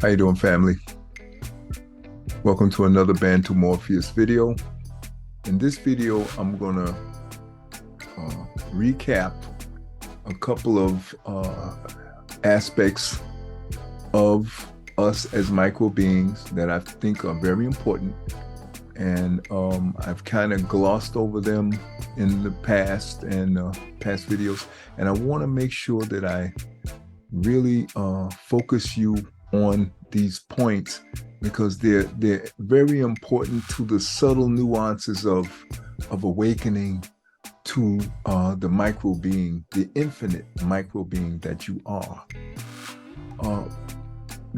How you doing, family? Welcome to another Bantu Morpheus video. In this video, I'm gonna recap a couple of aspects of us as micro beings that I think are very important, and I've kind of glossed over them in the past and past videos, and I want to make sure that I really focus you on these points because they're very important to the subtle nuances of awakening to the micro being, the infinite micro being that you are.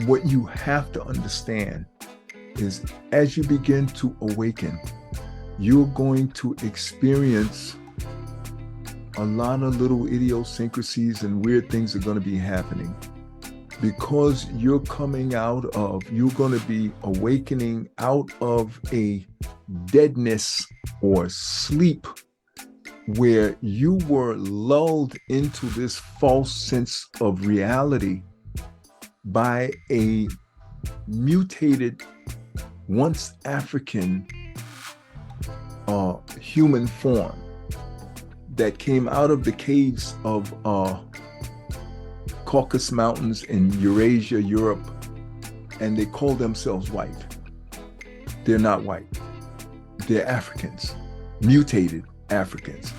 What you have to understand is as you begin to awaken, you're going to experience a lot of little idiosyncrasies and weird things are going to be happening because you're going to be awakening out of a deadness or sleep where you were lulled into this false sense of reality by a mutated, once African human form that came out of the caves of Caucasus Mountains in Eurasia, Europe, and they call themselves white. They're not white. They're Africans, mutated Africans.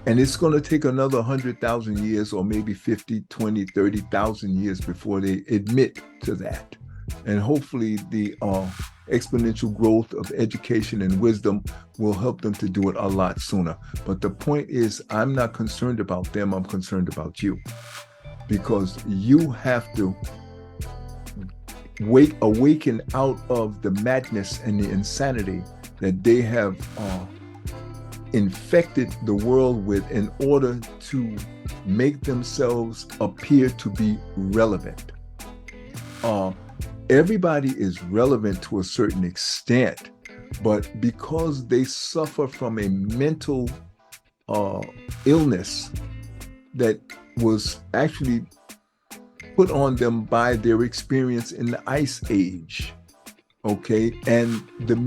And it's going to take another 100,000 years or maybe 50, 20, 30,000 years before they admit to that. And hopefully the exponential growth of education and wisdom will help them to do it a lot sooner. But the point is, I'm not concerned about them. I'm concerned about you. Because you have to awaken out of the madness and the insanity that they have infected the world with in order to make themselves appear to be relevant. Everybody is relevant to a certain extent, but because they suffer from a mental illness that was actually put on them by their experience in the Ice Age, okay? And the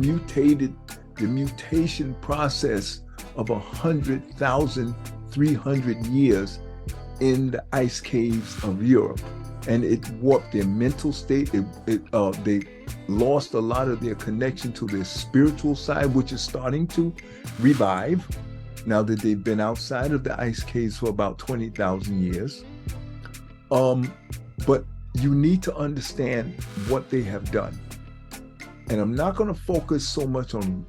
mutation process of 100,300 years in the ice caves of Europe. And it warped their mental state. They lost a lot of their connection to their spiritual side, which is starting to revive now that they've been outside of the ice caves for about 20,000 years. But you need to understand what they have done. And I'm not going to focus so much on,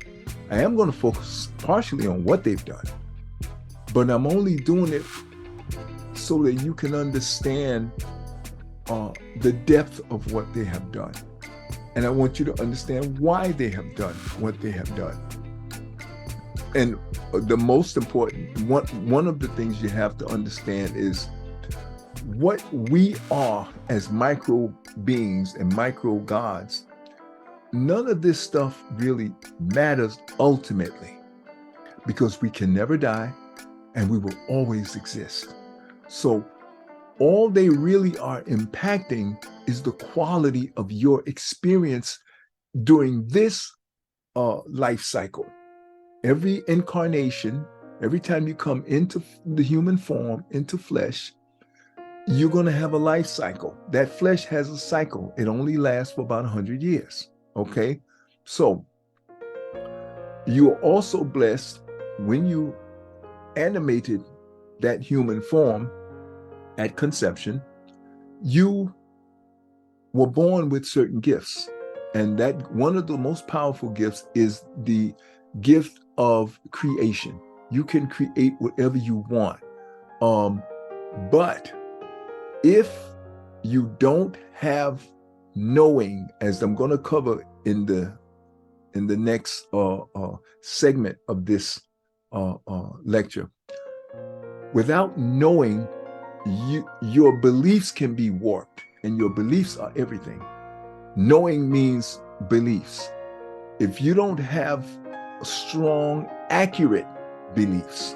I am going to focus partially on what they've done, but I'm only doing it so that you can understand the depth of what they have done. And I want you to understand why they have done what they have done. And the most important, one of the things you have to understand is what we are as micro beings and micro gods. None of this stuff really matters ultimately because we can never die and we will always exist. So all they really are impacting is the quality of your experience during this life cycle. Every incarnation, every time you come into the human form, into flesh, you're going to have a life cycle. That flesh has a cycle. It only lasts for about 100 years. Okay? So you are also blessed when you animated that human form at conception. You were born with certain gifts. And that one of the most powerful gifts is the gift of creation. You can create whatever you want. But if you don't have knowing, as I'm going to cover in the next segment of this lecture, without knowing, your beliefs can be warped, and your beliefs are everything. Knowing means beliefs. If you don't have strong, accurate beliefs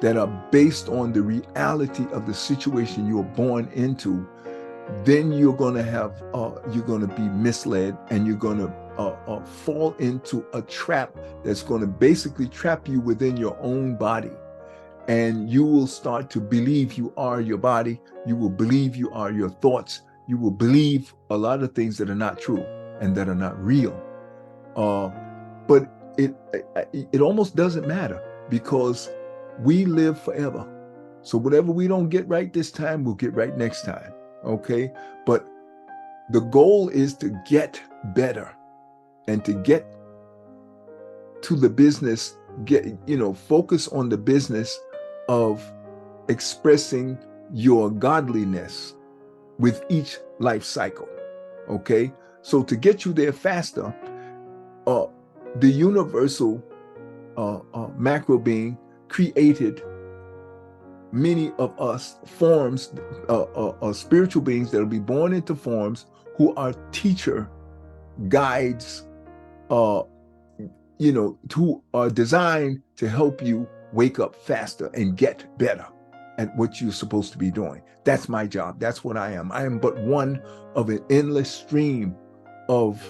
that are based on the reality of the situation you were born into, then you're going to be misled, and you're going to fall into a trap that's going to basically trap you within your own body. And you will start to believe you are your body. You will believe you are your thoughts. You will believe a lot of things that are not true and that are not real. But it almost doesn't matter, because we live forever. So whatever we don't get right this time, we'll get right next time. Okay? But the goal is to get better and to get to the business, focus on the business of expressing your godliness with each life cycle. Okay? So to get you there faster, the universal macro being created many of us forms, spiritual beings that will be born into forms, who are teacher, guides, who are designed to help you wake up faster and get better at what you're supposed to be doing. That's my job. That's what I am. I am but one of an endless stream of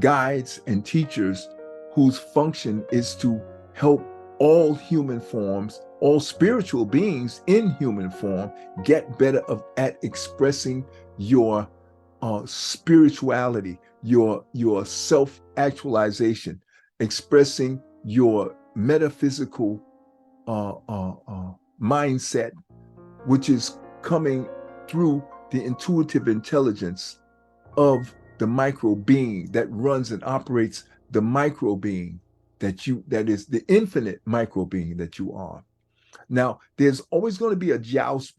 guides and teachers whose function is to help all human forms, all spiritual beings in human form, get better at expressing your spirituality, your self-actualization, expressing your metaphysical mindset, which is coming through the intuitive intelligence of the micro being that runs and operates the micro being that is the infinite micro being that you are. Now, there's always going to be a joust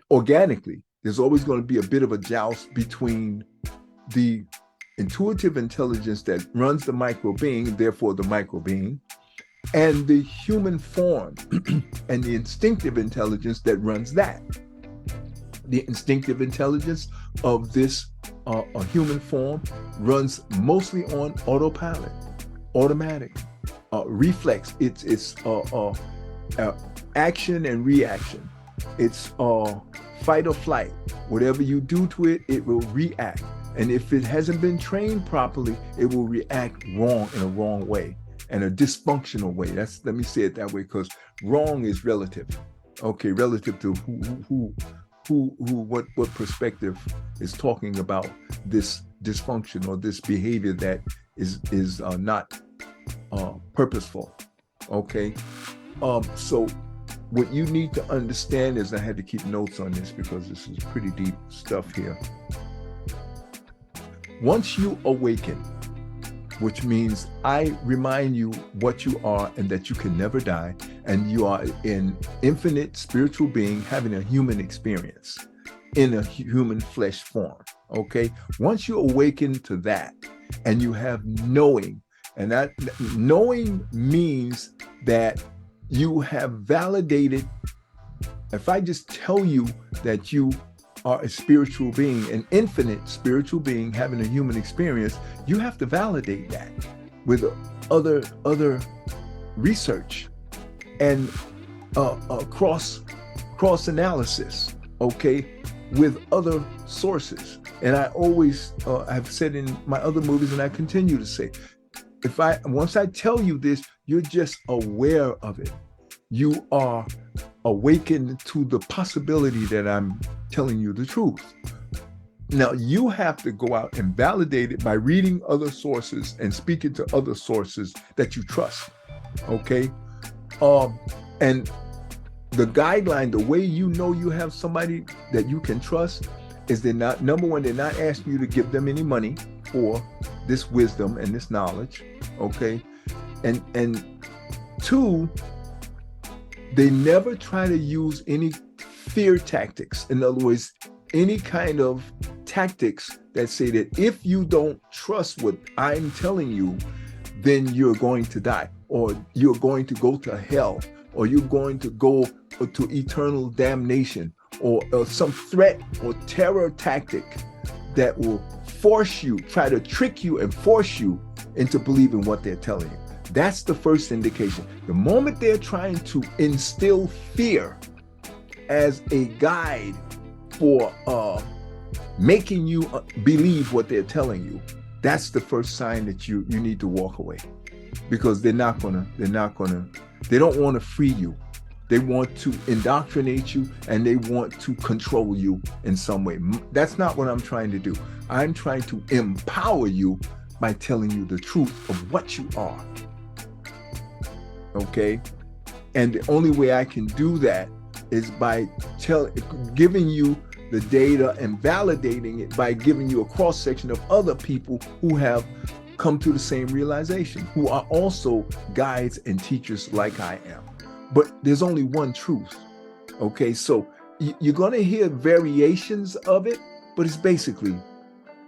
organically, there's always going to be a bit of a joust between the intuitive intelligence that runs the micro being, therefore the micro being, and the human form and the instinctive intelligence that runs that. The instinctive intelligence of this human form runs mostly on autopilot, automatic, reflex. It's action and reaction. It's fight or flight. Whatever you do to it, it will react. And if it hasn't been trained properly, it will react wrong, in a wrong way, and a dysfunctional way. Let me say it that way, because wrong is relative. Okay, relative to what perspective is talking about this dysfunction or this behavior that is not purposeful. Okay, so what you need to understand is, I had to keep notes on this because this is pretty deep stuff here. Once you awaken, which means I remind you what you are and that you can never die, and you are an infinite spiritual being having a human experience in a human flesh form, okay? Once you awaken to that and you have knowing, and that knowing means that you have validated. If I just tell you that you are a spiritual being, an infinite spiritual being having a human experience, you have to validate that with other research and cross analysis, okay, with other sources. And I always have said in my other movies, and I continue to say, once I tell you this, you're just aware of it. You are awakened to the possibility that I'm telling you the truth. Now, you have to go out and validate it by reading other sources and speaking to other sources that you trust, okay? And the guideline, the way you know you have somebody that you can trust is number one, they're not asking you to give them any money for this wisdom and this knowledge, okay? And two, they never try to use any fear tactics. In other words, any kind of tactics that say that if you don't trust what I'm telling you, then you're going to die, or you're going to go to hell, or you're going to go to eternal damnation, or some threat or terror tactic that will try to trick you and force you into believing what they're telling you. That's the first indication. The moment they're trying to instill fear as a guide for making you believe what they're telling you, that's the first sign that you need to walk away, because they don't want to free you. They want to indoctrinate you, and they want to control you in some way. That's not what I'm trying to do. I'm trying to empower you by telling you the truth of what you are. Okay? And the only way I can do that is by giving you the data and validating it by giving you a cross-section of other people who have come to the same realization, who are also guides and teachers like I am. But there's only one truth. Okay, so you're going to hear variations of it, but it's basically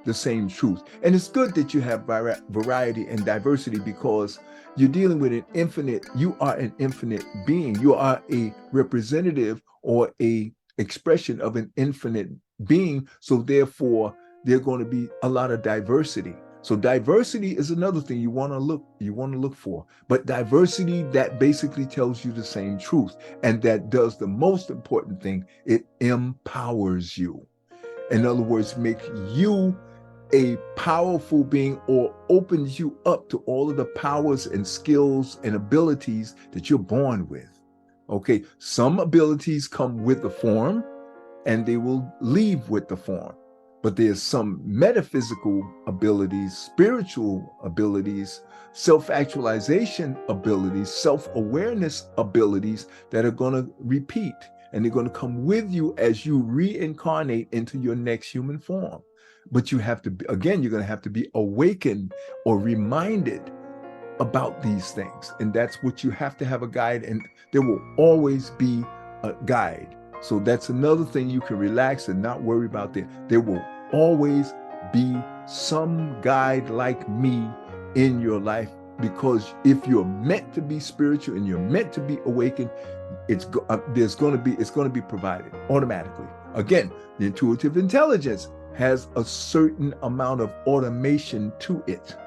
the same truth. And it's good that you have variety and diversity, because you're dealing with you are an infinite being. You are a representative or a expression of an infinite being. So therefore, there's going to be a lot of diversity. So diversity is another thing you want to look for. But diversity that basically tells you the same truth, and that does the most important thing: it empowers you. In other words, make you a powerful being, or opens you up to all of the powers and skills and abilities that you're born with. Okay, some abilities come with the form and they will leave with the form. But there's some metaphysical abilities, spiritual abilities, self-actualization abilities, self-awareness abilities that are going to repeat, and they're going to come with you as you reincarnate into your next human form. But you have to, again, you're going to have to be awakened or reminded about these things. And that's what you have to have a guide, and there will always be a guide. So that's another thing you can relax and not worry about that. There will always be some guide like me in your life, because if you're meant to be spiritual and you're meant to be awakened, it's going to be provided automatically. Again, the intuitive intelligence has a certain amount of automation to it,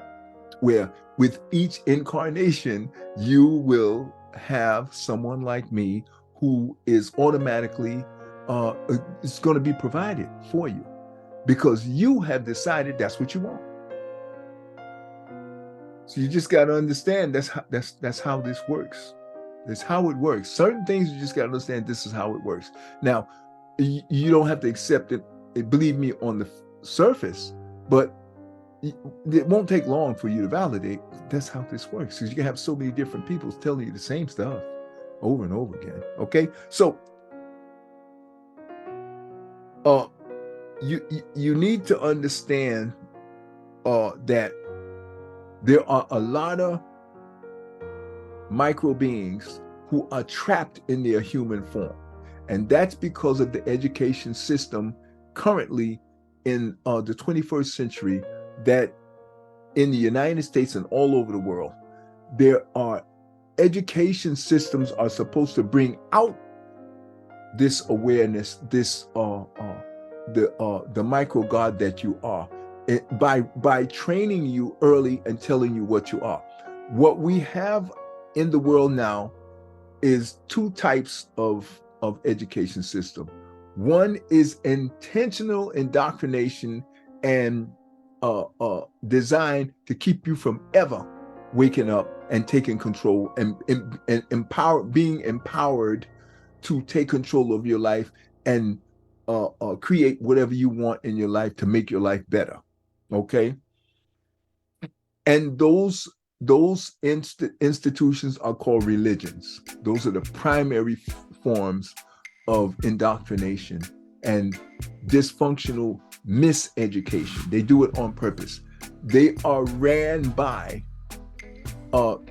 where with each incarnation, you will have someone like me who is automatically is going to be provided for you, because you have decided that's what you want. So you just got to understand that's how this works. That's how it works. Certain things you just got to understand this is how it works. Now, you don't have to accept it, believe me, on the surface, but it won't take long for you to validate that's how this works, because you can have so many different people telling you the same stuff over and over again. Okay, so you need to understand that there are a lot of micro beings who are trapped in their human form, and that's because of the education system currently in the 21st century, that in the United States and all over the world, there are education systems are supposed to bring out this awareness, this the micro God that you are, by training you early and telling you what you are. What we have in the world now is two types of education system. One is intentional indoctrination and designed to keep you from ever waking up and taking control and being empowered to take control of your life and create whatever you want in your life to make your life better. Okay, and those institutions are called religions. Those are the primary forms of indoctrination and dysfunctional miseducation. They do it on purpose. They are ran by other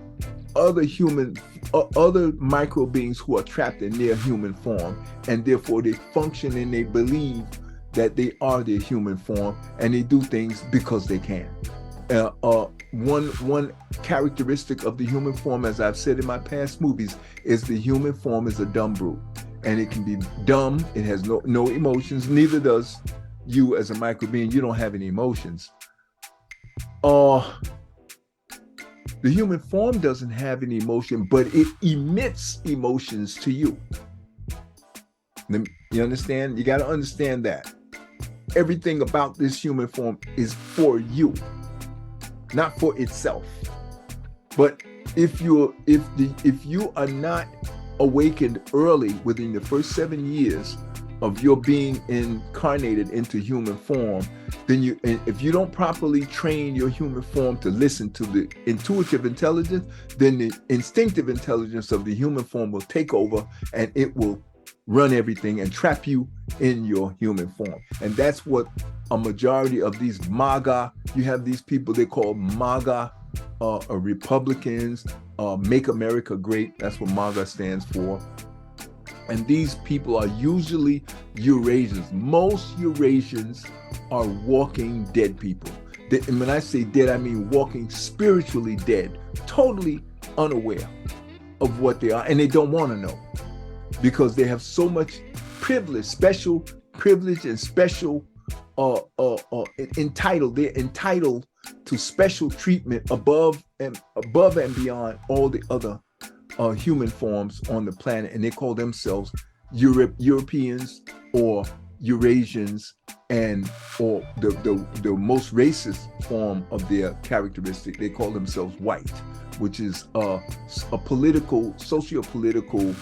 micro beings who are trapped in their human form, and therefore they function and they believe that they are their human form, and they do things because they can. One characteristic of the human form, as I've said in my past movies, is the human form is a dumb brute, and it can be dumb. It has no emotions. Neither does you as a micro being. You don't have any emotions. The human form doesn't have any emotion, but it emits emotions to you. You understand? You got to understand that everything about this human form is for you, not for itself. But if you are not awakened early within the first 7 years of your being incarnated into human form, then if you don't properly train your human form to listen to the intuitive intelligence, then the instinctive intelligence of the human form will take over, and it will run everything and trap you in your human form. And that's what a majority of these MAGA, you have these people they call MAGA Republicans, Make America Great, that's what MAGA stands for. And these people are usually Eurasians. Most Eurasians are walking dead people. And when I say dead, I mean walking spiritually dead, totally unaware of what they are, and they don't want to know, because they have so much privilege, special privilege, and special entitled. They're entitled to special treatment above and beyond all the other human forms on the planet, and they call themselves Europeans or Eurasians, or the most racist form of their characteristic, they call themselves white, which is a political, socio-political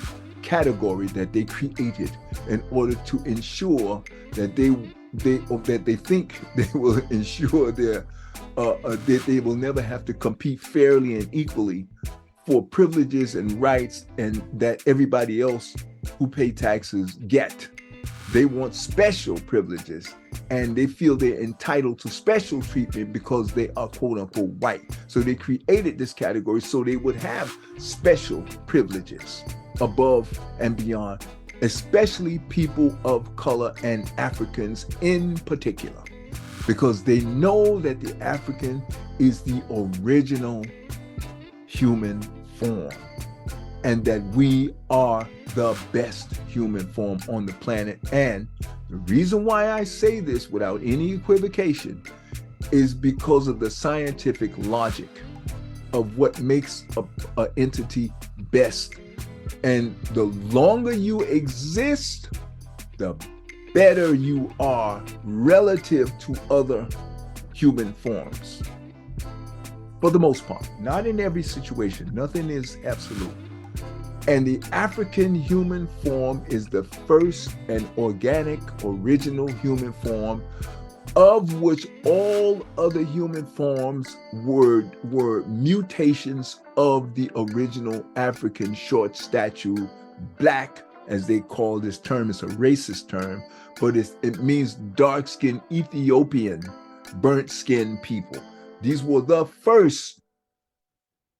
category that they created in order to ensure that they think they will ensure that they will never have to compete fairly and equally for privileges and rights, and that everybody else who pay taxes get. They want special privileges, and they feel they're entitled to special treatment because they are quote unquote white. So they created this category so they would have special privileges above and beyond, especially people of color and Africans in particular, because they know that the African is the original human form, and that we are the best human form on the planet. And the reason why I say this without any equivocation is because of the scientific logic of what makes an entity best. And the longer you exist, the better you are relative to other human forms. For the most part, not in every situation, nothing is absolute. And the African human form is the first and organic, original human form, of which all other human forms were mutations of the original African short stature, black, as they call this term. It's a racist term, but it means dark-skinned Ethiopian, burnt-skinned people. These were the first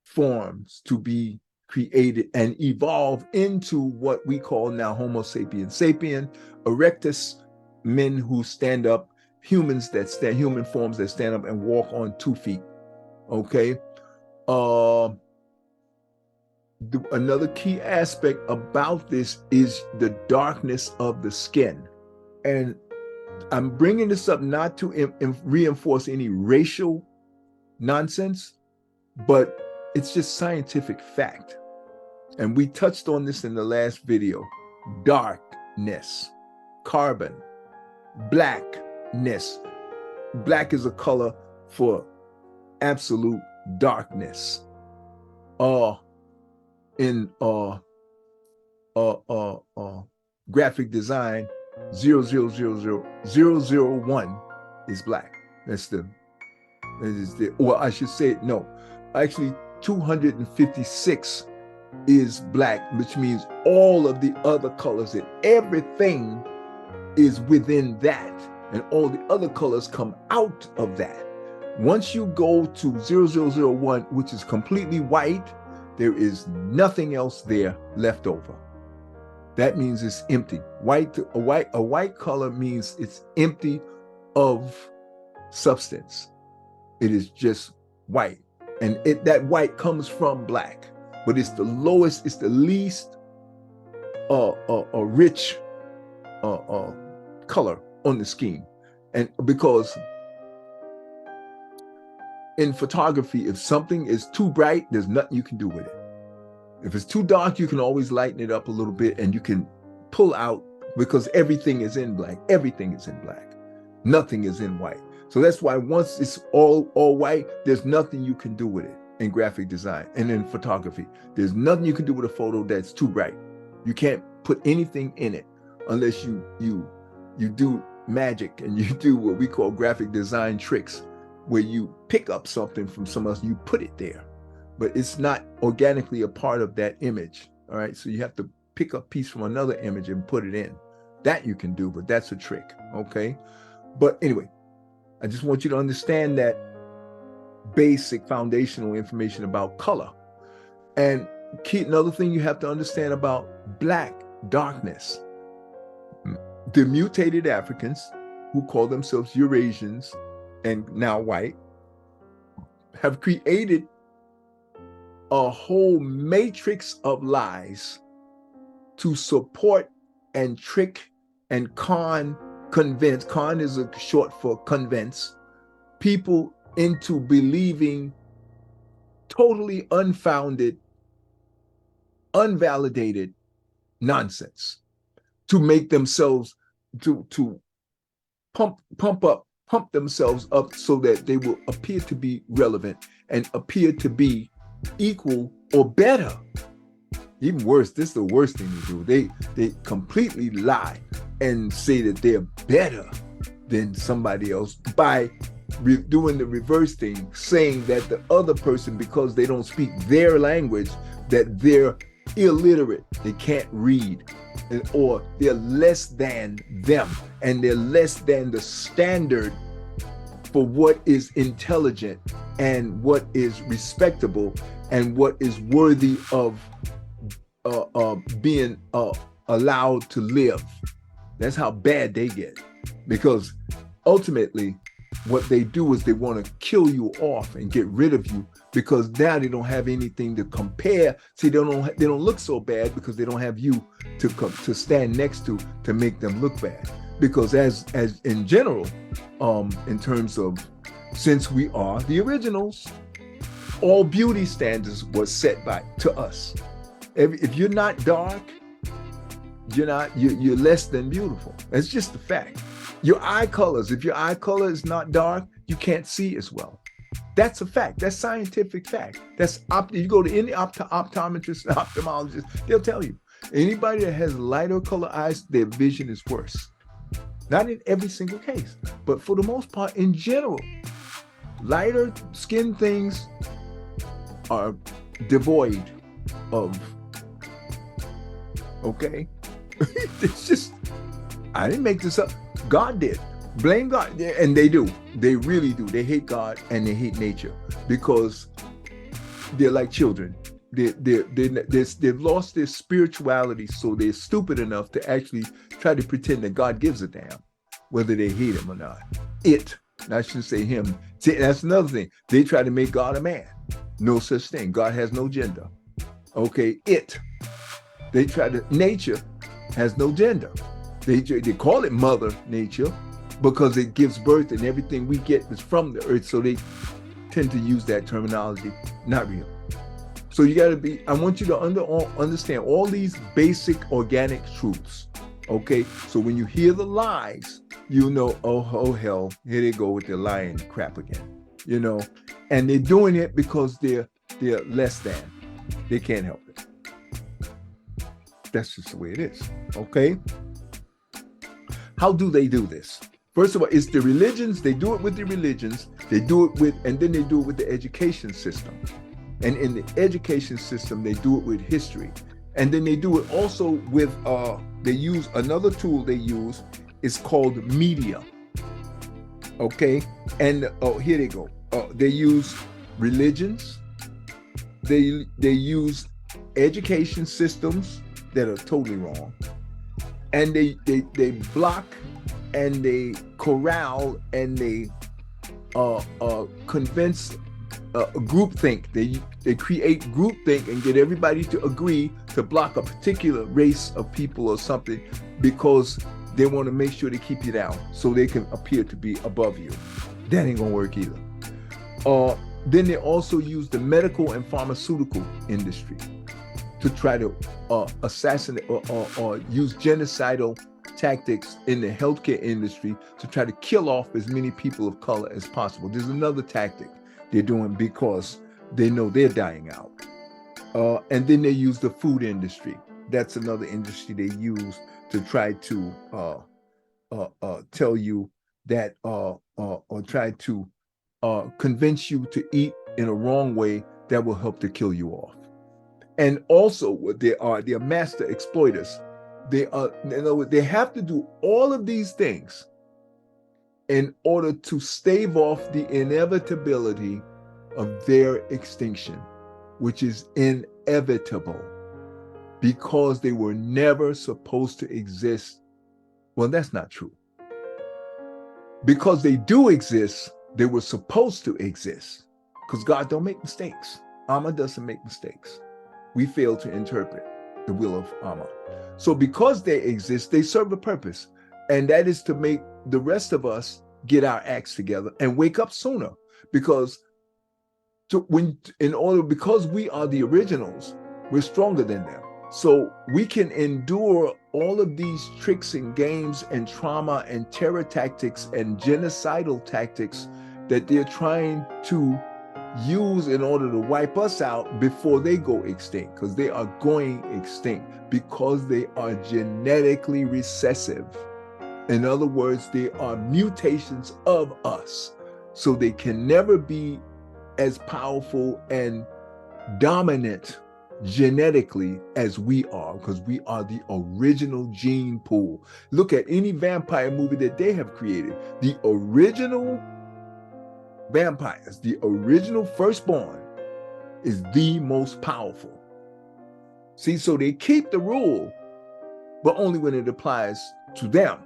forms to be created and evolve into what we call now Homo sapiens sapien, erectus, men who stand up, human forms that stand up and walk on 2 feet. Okay. Another key aspect about this is the darkness of the skin. And I'm bringing this up not to reinforce any racial nonsense, but it's just scientific fact. And we touched on this in the last video. Darkness, carbon, blackness. Black is a color for absolute darkness. In graphic design, 0000001 is black. Or I should say, no, actually 256 is black, which means all of the other colors, and everything is within that, and all the other colors come out of that. Once you go to 0001, which is completely white, there is nothing else there left over. That means it's empty. A white color means it's empty of substance. It is just white. And that white comes from black, but it's the lowest, it's the least rich color on the scheme. And because in photography, if something is too bright, there's nothing you can do with it. If it's too dark, you can always lighten it up a little bit, and you can pull out because everything is in black. Everything is in black. Nothing is in white. So that's why once it's all white, there's nothing you can do with it in graphic design and in photography. There's nothing you can do with a photo that's too bright. You can't put anything in it unless you do magic and you do what we call graphic design tricks, where you pick up something from someone else, you put it there, but it's not organically a part of that image. All right, so you have to pick a piece from another image and put it in. That you can do, but that's a trick. Okay, but anyway, I just want you to understand that basic foundational information about color. And another thing you have to understand about black, darkness. The mutated Africans, who call themselves Eurasians and now white, have created a whole matrix of lies to support and trick and convince, con is a short for convince, people into believing totally unfounded, unvalidated nonsense, to make themselves, to pump themselves up so that they will appear to be relevant and appear to be equal or better. Even worse, this is the worst thing to do. They completely lie and say that they're better than somebody else by doing the reverse thing, saying that the other person, because they don't speak their language, that they're illiterate, they can't read, or they're less than them, and they're less than the standard for what is intelligent and what is respectable and what is worthy of being allowed to live. That's how bad they get, because ultimately what they do is they want to kill you off and get rid of you, because now they don't have anything to compare. See, they don't look so bad because they don't have you to stand next to make them look bad. Because as in general, in terms of, since we are the originals, all beauty standards was set to us. If you're not dark, you're less than beautiful. That's just the fact. Your eye colors, if your eye color is not dark, you can't see as well. That's a fact. That's scientific fact. You go to any optometrist, ophthalmologist, they'll tell you. Anybody that has lighter color eyes, their vision is worse. Not in every single case, but for the most part, in general, lighter skin things are devoid of, okay? It's just, I didn't make this up. God did. Blame God. And they do. They really do. They hate God and they hate nature because they're like children. They've lost their spirituality, so they're stupid enough to actually try to pretend that God gives a damn whether they hate him or not. I shouldn't say him. See, that's another thing. They try to make God a man. No such thing. God has no gender. Okay, nature has no gender. They call it Mother Nature because it gives birth and everything we get is from the earth. So they tend to use that terminology. Not real. So you got to I want you to understand all these basic organic truths. Okay. So when you hear the lies, you know, oh hell, here they go with their lying crap again, you know, and they're doing it because they're less than. They can't help it. That's just the way it is. Okay. How do they do this? First of all, it's the religions. They do it with the religions. They do it with, and then they do it with the education system. And in the education system, they do it with history. And then they do it also with, they use another tool they use. It's called media. Okay. And here they go. They use religions. They use education systems that are totally wrong. And they block and they corral and they convince groupthink. They create groupthink and get everybody to agree to block a particular race of people or something because they want to make sure they keep you down so they can appear to be above you. That ain't gonna work either. Then they also use the medical and pharmaceutical industry to try to assassinate or use genocidal tactics in the healthcare industry to try to kill off as many people of color as possible. There's another tactic they're doing because they know they're dying out. And then they use the food industry. That's another industry they use to try to tell you that, or try to convince you to eat in a wrong way that will help to kill you off. And also what they're master exploiters. They have to do all of these things in order to stave off the inevitability of their extinction, which is inevitable because they were never supposed to exist. Well, that's not true. Because they do exist, they were supposed to exist. Because God don't make mistakes. Amma doesn't make mistakes. We fail to interpret the will of Amma. So because they exist, they serve a purpose. And that is to make the rest of us get our acts together and wake up sooner. Because because we are the originals, we're stronger than them. So we can endure all of these tricks and games and trauma and terror tactics and genocidal tactics that they're trying to use in order to wipe us out before they go extinct, because they are going extinct because they are genetically recessive. In other words, they are mutations of us. So they can never be as powerful and dominant genetically as we are, because we are the original gene pool. Look at any vampire movie that they have created. The original vampires, the original firstborn, is the most powerful. See, so they keep the rule, but only when it applies to them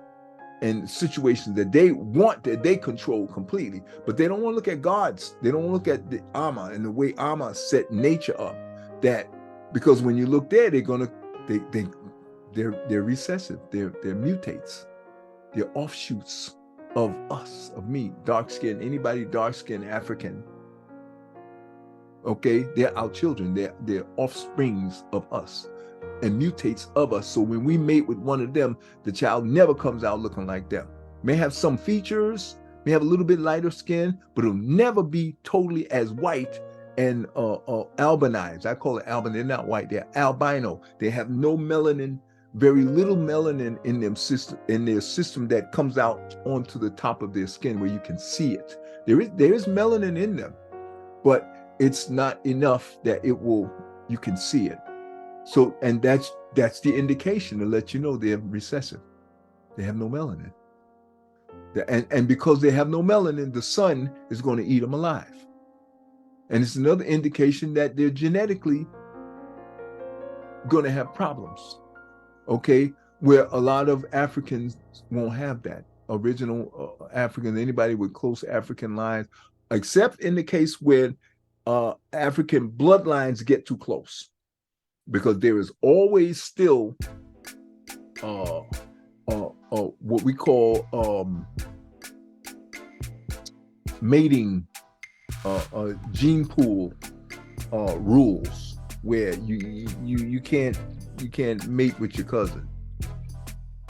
in situations that they want, that they control completely. But they don't want to look at gods. They don't look at the Amma and the way Amma set nature up. That because when you look there, they're recessive. They're mutates. They're offshoots of us, of me, dark skin. Anybody dark skin, African. Okay, they're our children. They're offsprings of us and mutates of us. So when we mate with one of them, the child never comes out looking like them. May have some features, may have a little bit lighter skin, but it'll never be totally as white and albinized. I call it albino. They're not white, they're albino. They have no melanin, very little melanin in their system that comes out onto the top of their skin where you can see it. There is melanin in them, but it's not enough that you can see it. So, and that's the indication to let you know they're recessive. They have no melanin. And because they have no melanin, the sun is going to eat them alive. And it's another indication that they're genetically going to have problems. Okay? Where a lot of Africans won't have that. Original Africans, anybody with close African lines, except in the case where African bloodlines get too close. Because there is always still what we call mating gene pool rules, where you can't mate with your cousin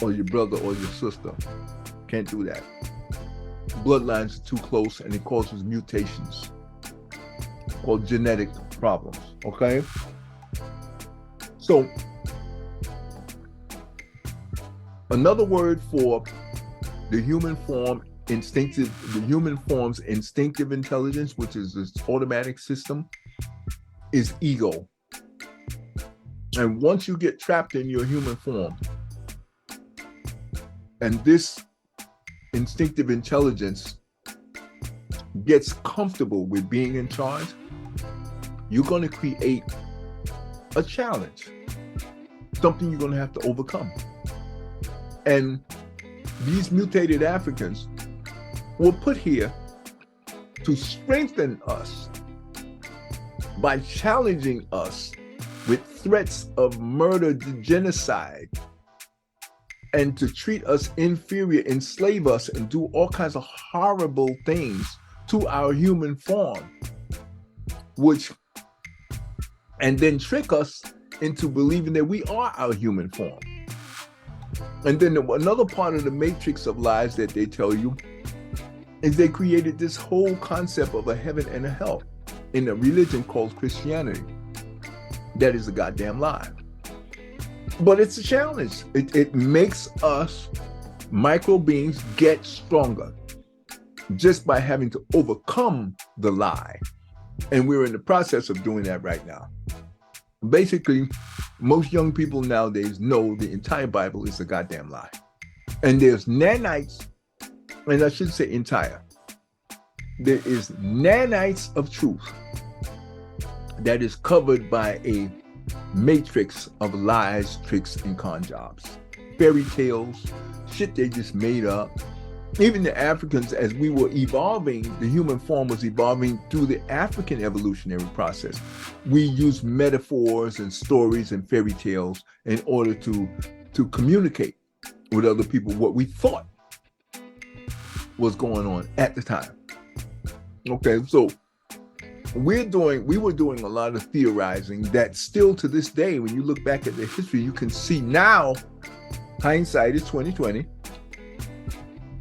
or your brother or your sister. Can't do that. Bloodlines are too close and it causes mutations called genetic problems. Okay? So, another word for the human form, the human form's instinctive intelligence, which is this automatic system, is ego. And once you get trapped in your human form, and this instinctive intelligence gets comfortable with being in charge, you're going to create a challenge, something you're going to have to overcome. And these mutated Africans were put here to strengthen us by challenging us with threats of murder, genocide, and to treat us inferior, enslave us, and do all kinds of horrible things to our human form, and then trick us into believing that we are our human form. And then another part of the matrix of lies that they tell you is they created this whole concept of a heaven and a hell in a religion called Christianity. That is a goddamn lie. But it's a challenge. It makes us micro beings get stronger just by having to overcome the lie. And we're in the process of doing that right now. Basically, most young people nowadays know the entire Bible is a goddamn lie. And there's nanites, and I should say entire. There is nanites of truth that is covered by a matrix of lies, tricks, and con jobs. Fairy tales, shit they just made up. Even the Africans, as we were evolving, the human form was evolving through the African evolutionary process. We used metaphors and stories and fairy tales in order to communicate with other people what we thought was going on at the time. Okay, so we were doing a lot of theorizing that still to this day, when you look back at the history, you can see now, hindsight is 2020.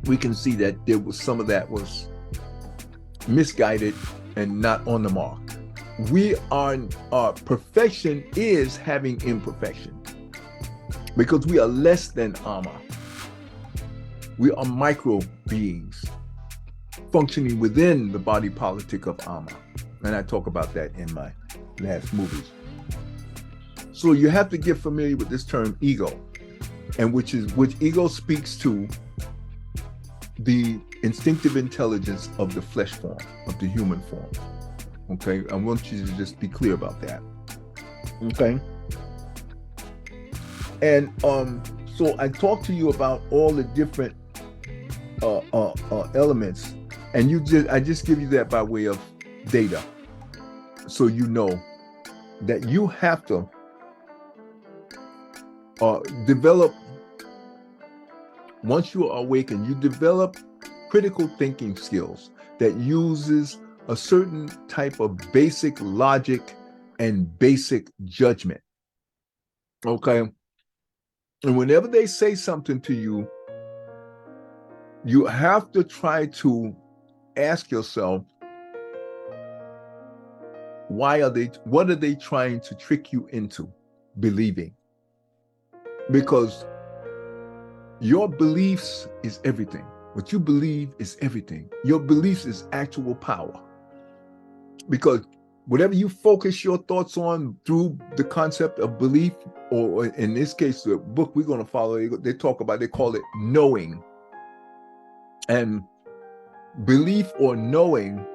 We can see that there was some of that was misguided and not on the mark. Our perfection is having imperfection because we are less than armor. We are micro beings functioning within the body politic of armor. And I talk about that in my last movies. So you have to get familiar with this term ego, and which ego speaks to the instinctive intelligence of the flesh form, of the human form. Okay, I want you to just be clear about that. Okay. And so I talked to you about all the different elements, and I just give you that by way of data, so you know that you have to develop. Once you are awakened, you develop critical thinking skills that uses a certain type of basic logic and basic judgment. Okay? And whenever they say something to you, you have to try to ask yourself, what are they trying to trick you into believing? Because your beliefs is everything. What you believe is everything. Your beliefs is actual power. Because whatever you focus your thoughts on through the concept of belief, or in this case, the book we're going to follow, they call it knowing. And belief or knowing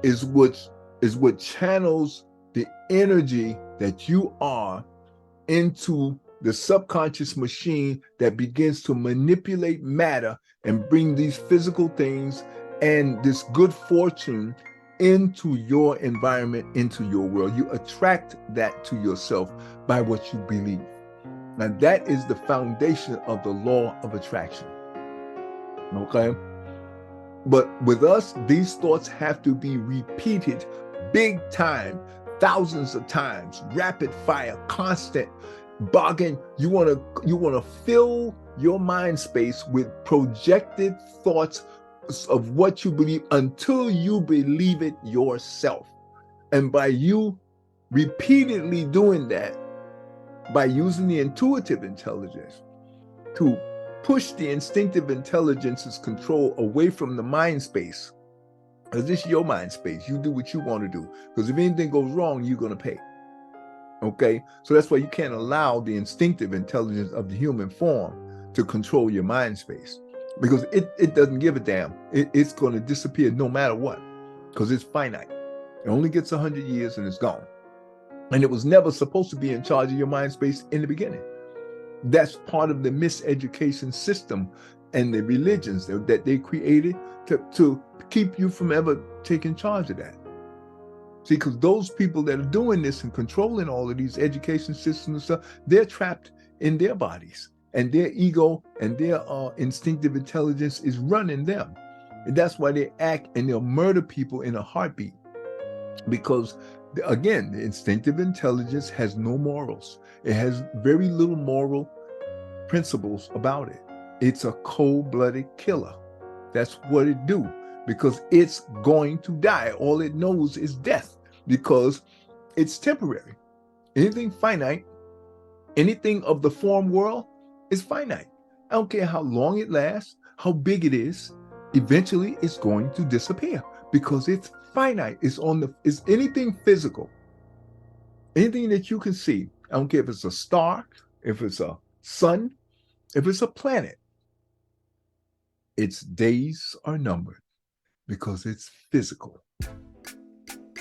is what channels the energy that you are into the subconscious machine that begins to manipulate matter and bring these physical things and this good fortune into your environment, into your world. You attract that to yourself by what you believe. Now that is the foundation of the law of attraction. Okay? But with us, these thoughts have to be repeated big time, thousands of times, rapid fire, constant. Bargain. You want to fill your mind space with projected thoughts of what you believe until you believe it yourself. And by you repeatedly doing that, by using the intuitive intelligence to push the instinctive intelligence's control away from the mind space, because this is your mind space. You do what you want to do. Because if anything goes wrong, you're going to pay. Okay, so that's why you can't allow the instinctive intelligence of the human form to control your mind space, because it doesn't give a damn. It's going to disappear no matter what, because it's finite. It only gets 100 years and it's gone. And it was never supposed to be in charge of your mind space in the beginning. That's part of the miseducation system and the religions that they created to keep you from ever taking charge of that. See, because those people that are doing this and controlling all of these education systems and stuff, they're trapped in their bodies, and their ego and their instinctive intelligence is running them. And that's why they act and they'll murder people in a heartbeat. Because again, the instinctive intelligence has no morals. It has very little moral principles about it. It's a cold-blooded killer. That's what it do, because it's going to die. All it knows is death, because it's temporary. Anything finite, anything of the form world is finite. I don't care how long it lasts, how big it is, eventually it's going to disappear because it's finite. It's anything physical, anything that you can see. I don't care if it's a star, if it's a sun, if it's a planet. Its days are numbered because it's physical.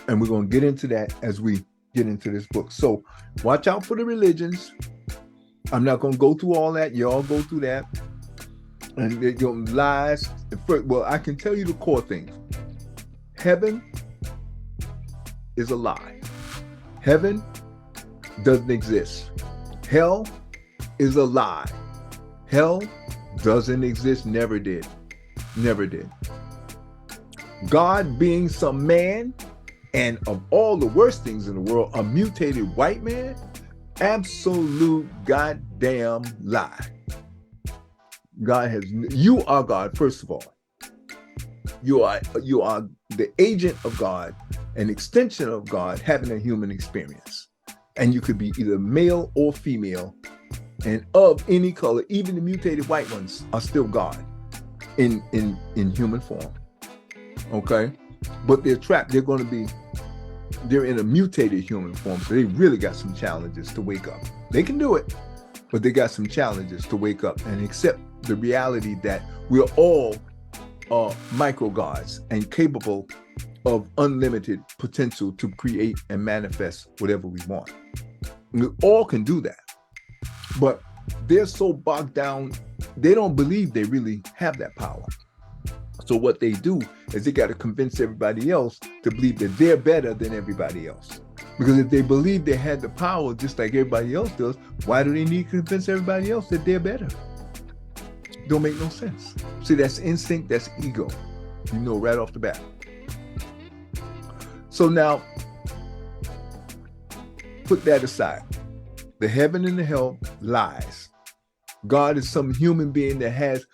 And we're going to get into that as we get into this book. So watch out for the religions. I'm not going to go through all that. You all go through that. And your lies. Well, I can tell you the core things. Heaven is a lie. Heaven doesn't exist. Hell is a lie. Hell doesn't exist, never did. Never did. God being some man, and of all the worst things in the world, a mutated white man, absolute goddamn lie. You are God, first of all. You are the agent of God, an extension of God, having a human experience. And you could be either male or female, and of any color. Even the mutated white ones are still God in human form. Okay? But they're trapped. They're in a mutated human form, so they really got some challenges to wake up. They can do it, but they got some challenges to wake up and accept the reality that we're all micro gods and capable of unlimited potential to create and manifest whatever we want. We all can do that, but they're so bogged down, they don't believe they really have that power. So what they do is they got to convince everybody else to believe that they're better than everybody else. Because if they believe they had the power just like everybody else does, why do they need to convince everybody else that they're better? Don't make no sense. See, that's instinct, that's ego. You know right off the bat. So now, put that aside. The heaven and the hell lies. God is some human being that has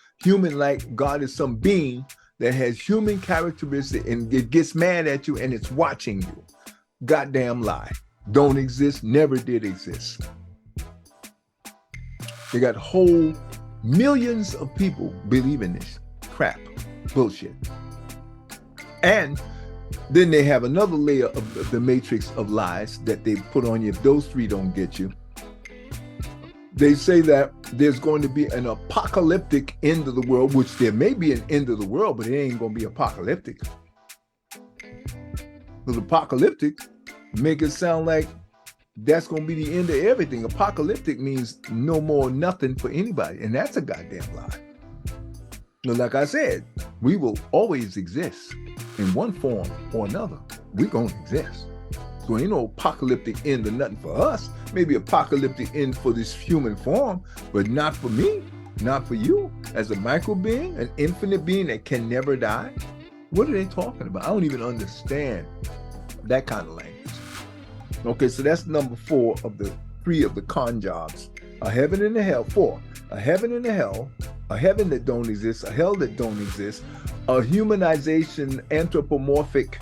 God is some being that has human characteristics, and it gets mad at you and it's watching you. Goddamn lie. Don't exist, never did exist. They got whole millions of people believing this crap, bullshit. And then they have another layer of the matrix of lies that they put on you. If those three don't get you, they say that there's going to be an apocalyptic end of the world, which there may be an end of the world, but it ain't going to be apocalyptic. Because apocalyptic make it sound like that's going to be the end of everything. Apocalyptic means no more nothing for anybody, and that's a goddamn lie. But like I said, we will always exist in one form or another. We're going to exist. So ain't no apocalyptic end or nothing for us. Maybe apocalyptic end for this human form, but not for me, not for you. As a micro being, an infinite being that can never die. What are they talking about? I don't even understand that kind of language. Okay, so that's number 4 of the 3 of the con jobs. A heaven and a hell. 4. A heaven and a hell. A heaven that don't exist. A hell that don't exist. A humanization, anthropomorphic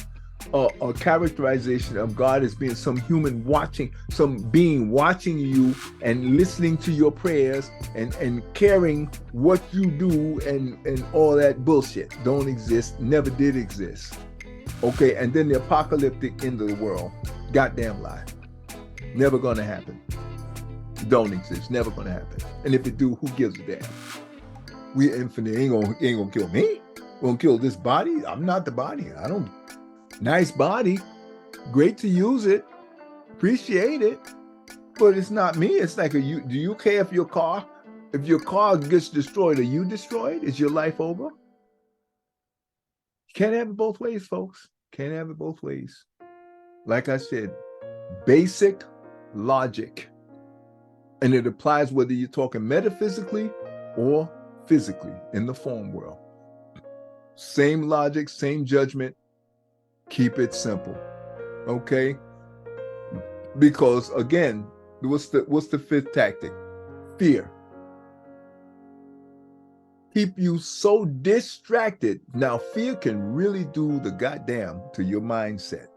a characterization of God as being some human watching, some being watching you and listening to your prayers and caring what you do and all that bullshit. Don't exist, never did exist. Okay, and then the apocalyptic end of the world. Goddamn lie. Never gonna happen. Don't exist, never gonna happen. And if it do, who gives a damn? We infinite, ain't gonna kill me. Gonna kill this body? I'm not the body. I don't. Nice body, great to use it, appreciate it, but it's not me. It's like, do you care if your car gets destroyed? Are you destroyed? Is your life over? Can't have it both ways, folks. Can't have it both ways. Like I said, basic logic, and it applies whether you're talking metaphysically or physically in the form world. Same logic, same judgment. Keep it simple, okay? Because again, what's the 5th tactic? Fear. keep you so distracted. Now, fear can really do the goddamn to your mindset.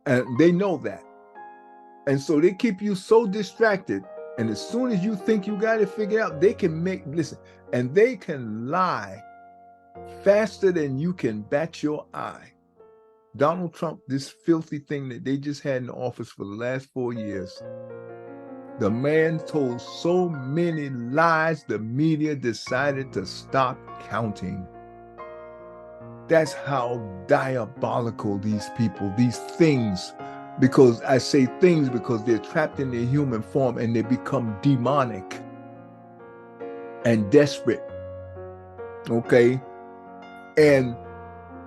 And they know that. And so they keep you so distracted. And as soon as you think you got it figured out, they can and they can lie faster than you can bat your eye. Donald Trump, this filthy thing that they just had in office for the last 4 years, the man told so many lies, the media decided to stop counting. That's how diabolical these people, these things, because I say things because they're trapped in their human form and they become demonic and desperate. Okay?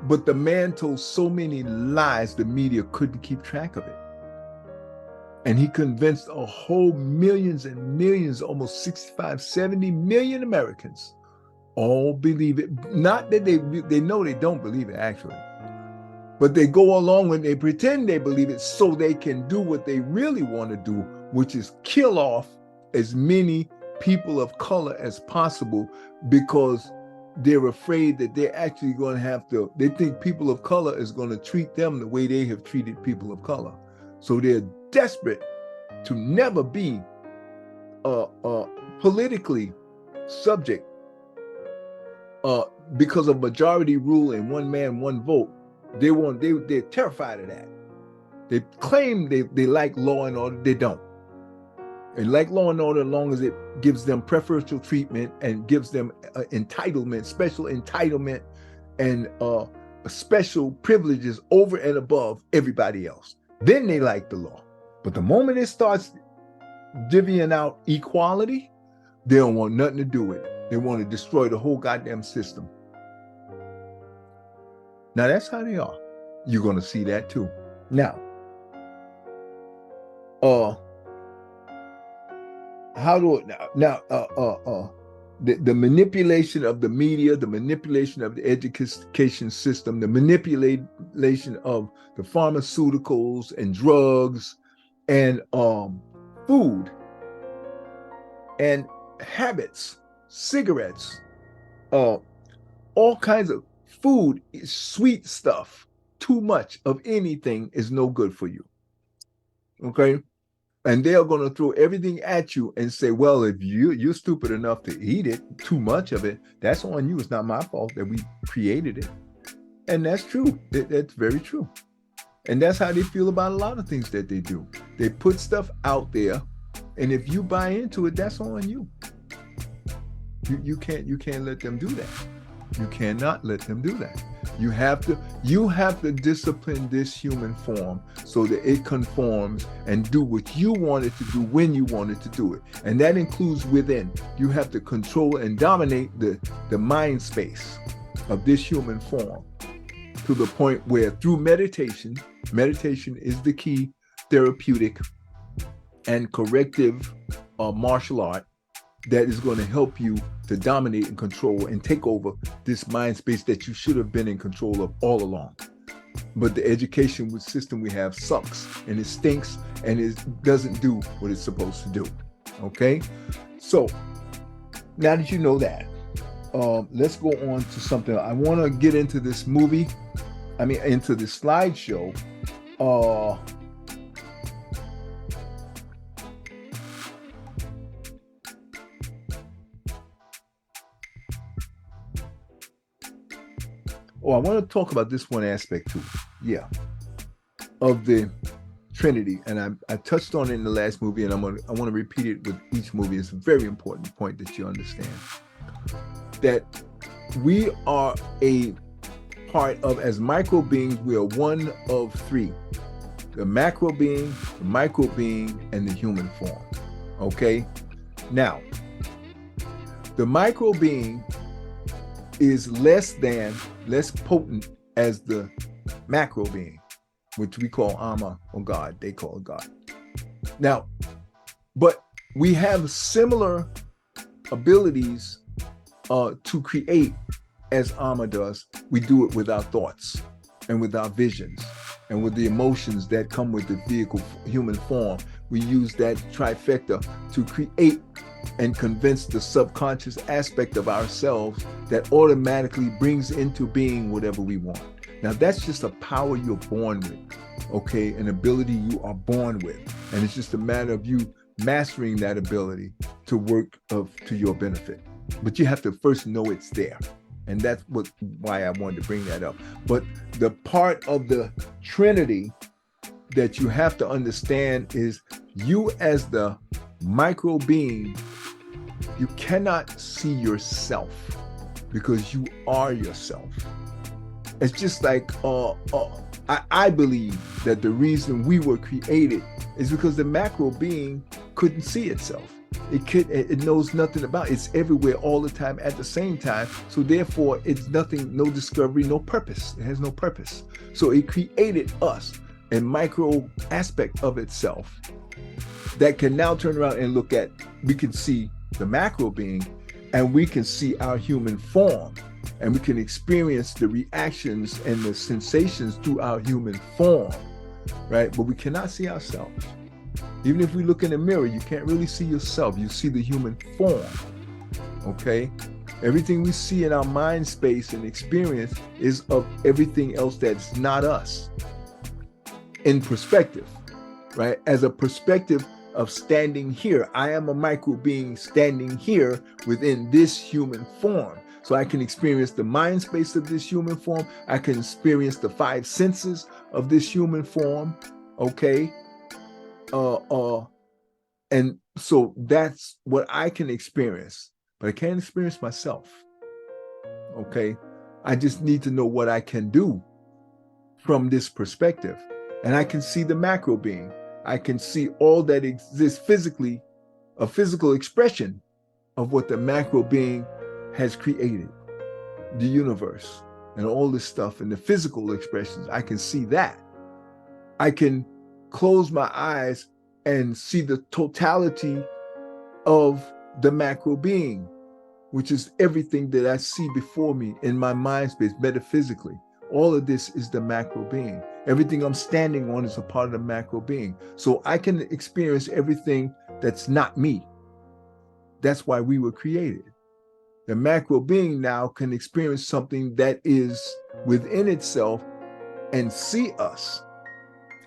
But the man told so many lies, the media couldn't keep track of it. And he convinced a whole millions and millions, almost 65, 70 million Americans all believe it. Not that they know they don't believe it, actually. But they go along when they pretend they believe it so they can do what they really want to do, which is kill off as many people of color as possible, because they're afraid that they're actually going to have to, they think people of color is going to treat them the way they have treated people of color. So they're desperate to never be politically subject because of majority rule and one man, one vote. They're terrified of that. They claim they like law and order. They don't. They like law and order as long as it gives them preferential treatment and gives them entitlement, special entitlement, and special privileges over and above everybody else. Then they like the law. But the moment it starts divvying out equality, they don't want nothing to do with it. They want to destroy the whole goddamn system. Now that's how they are. You're going to see that too. Now, the manipulation of the media, the manipulation of the education system, the manipulation of the pharmaceuticals and drugs and food and habits, cigarettes, all kinds of food, sweet stuff, too much of anything is no good for you. Okay? And they are going to throw everything at you and say, well, if you're stupid enough to eat it, too much of it, that's on you. It's not my fault that we created it. And that's true. That's very true. And that's how they feel about a lot of things that they do. They put stuff out there, and if you buy into it, that's on you. You can't let them do that. You cannot let them do that. You have to discipline this human form so that it conforms and do what you want it to do when you want it to do it. And that includes within. You have to control and dominate the mind space of this human form to the point where through meditation is the key therapeutic and corrective martial art that is going to help you to dominate and control and take over this mind space that you should have been in control of all along. But the education system we have sucks and it stinks and it doesn't do what it's supposed to do. Okay? So now that you know that, let's go on to something. I want to get into this movie. Into the slideshow. I want to talk about this one aspect too. Yeah. Of the Trinity. And I touched on it in the last movie, and I want to repeat it with each movie. It's a very important point that you understand. That we are a part of, as micro beings, we are one of three. The macro being, the micro being, and the human form. Okay? Now, the micro being is less potent as the macro being, which we call Amma or God. They call it God. Now, but we have similar abilities to create as Amma does. We do it with our thoughts and with our visions and with the emotions that come with the vehicle human form. We use that trifecta to create and convince the subconscious aspect of ourselves that automatically brings into being whatever we want. Now, that's just a power you're born with, okay? An ability you are born with. And it's just a matter of you mastering that ability to work to your benefit. But you have to first know it's there. And that's why I wanted to bring that up. But the part of the Trinity that you have to understand is you as the micro being, you cannot see yourself because you are yourself. It's just like, I believe that the reason we were created is because the macro being couldn't see itself. It knows nothing about it. It's everywhere all the time at the same time. So therefore, it's nothing, no discovery, no purpose. It has no purpose. So it created us, a micro aspect of itself that can now turn around and look at, we can see the macro being, and we can see our human form, and we can experience the reactions and the sensations through our human form, right? But we cannot see ourselves. Even if we look in the mirror, you can't really see yourself. You see the human form, okay? Everything we see in our mind space and experience is of everything else that's not us in perspective, right? As a perspective of standing here, I am a micro being standing here within this human form. So I can experience the mind space of this human form. I can experience the 5 senses of this human form, okay? And so that's what I can experience, but I can't experience myself, okay? I just need to know what I can do from this perspective. And I can see the macro being. I can see all that exists physically, a physical expression of what the macro being has created, the universe and all this stuff and the physical expressions. I can see that. I can close my eyes and see the totality of the macro being, which is everything that I see before me in my mind space, metaphysically. All of this is the macro being. Everything I'm standing on is a part of the macro being. So I can experience everything that's not me. That's why we were created. The macro being now can experience something that is within itself and see us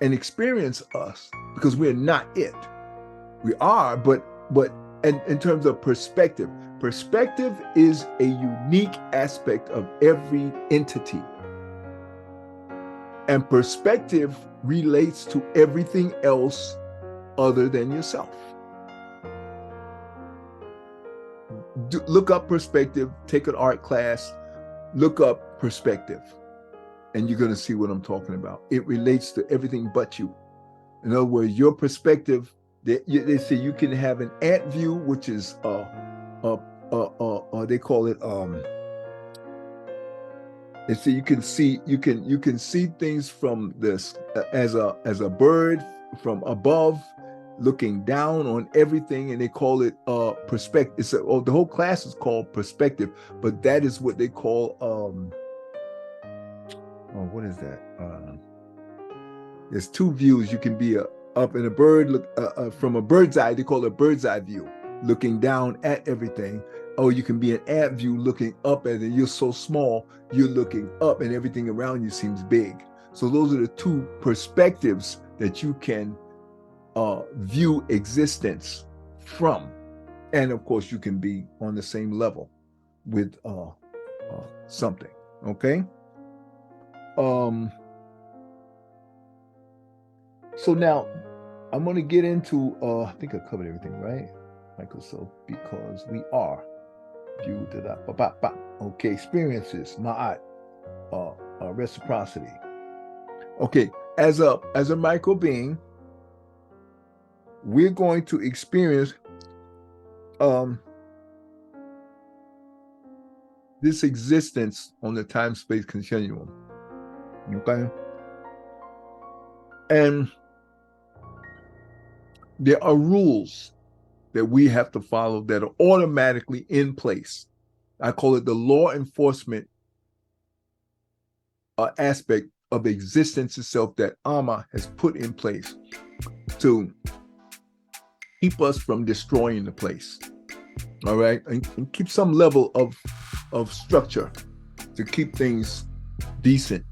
and experience us, because we're not it. We are, but in terms of perspective, perspective is a unique aspect of every entity. And perspective relates to everything else other than yourself. Look up perspective, take an art class, look up perspective, and you're going to see what I'm talking about. It relates to everything but you. In other words, your perspective, they say you can have an ant view, which is they call it they say you can see things from this as a bird from above looking down on everything, and they call it perspective. The whole class is called perspective, but that is what they call what is that? There's 2 views. You can be up in a bird, look from a bird's eye. They call it a bird's eye view, looking down at everything. Or you can be an ant view, looking up at it. You're so small, you're looking up, and everything around you seems big. So those are the 2 perspectives that you can view existence from. And of course, you can be on the same level with something. Okay. So now I'm going to get into, I think I covered everything, right? Microsoft, because we are viewed. Okay, experiences, ma'at, reciprocity. Okay, as a micro being, we're going to experience this existence on the time-space continuum. Okay, and there are rules that we have to follow that are automatically in place. I call it the law enforcement aspect of existence itself that Amma has put in place to keep us from destroying the place. all right, and keep some level of structure to keep things decent.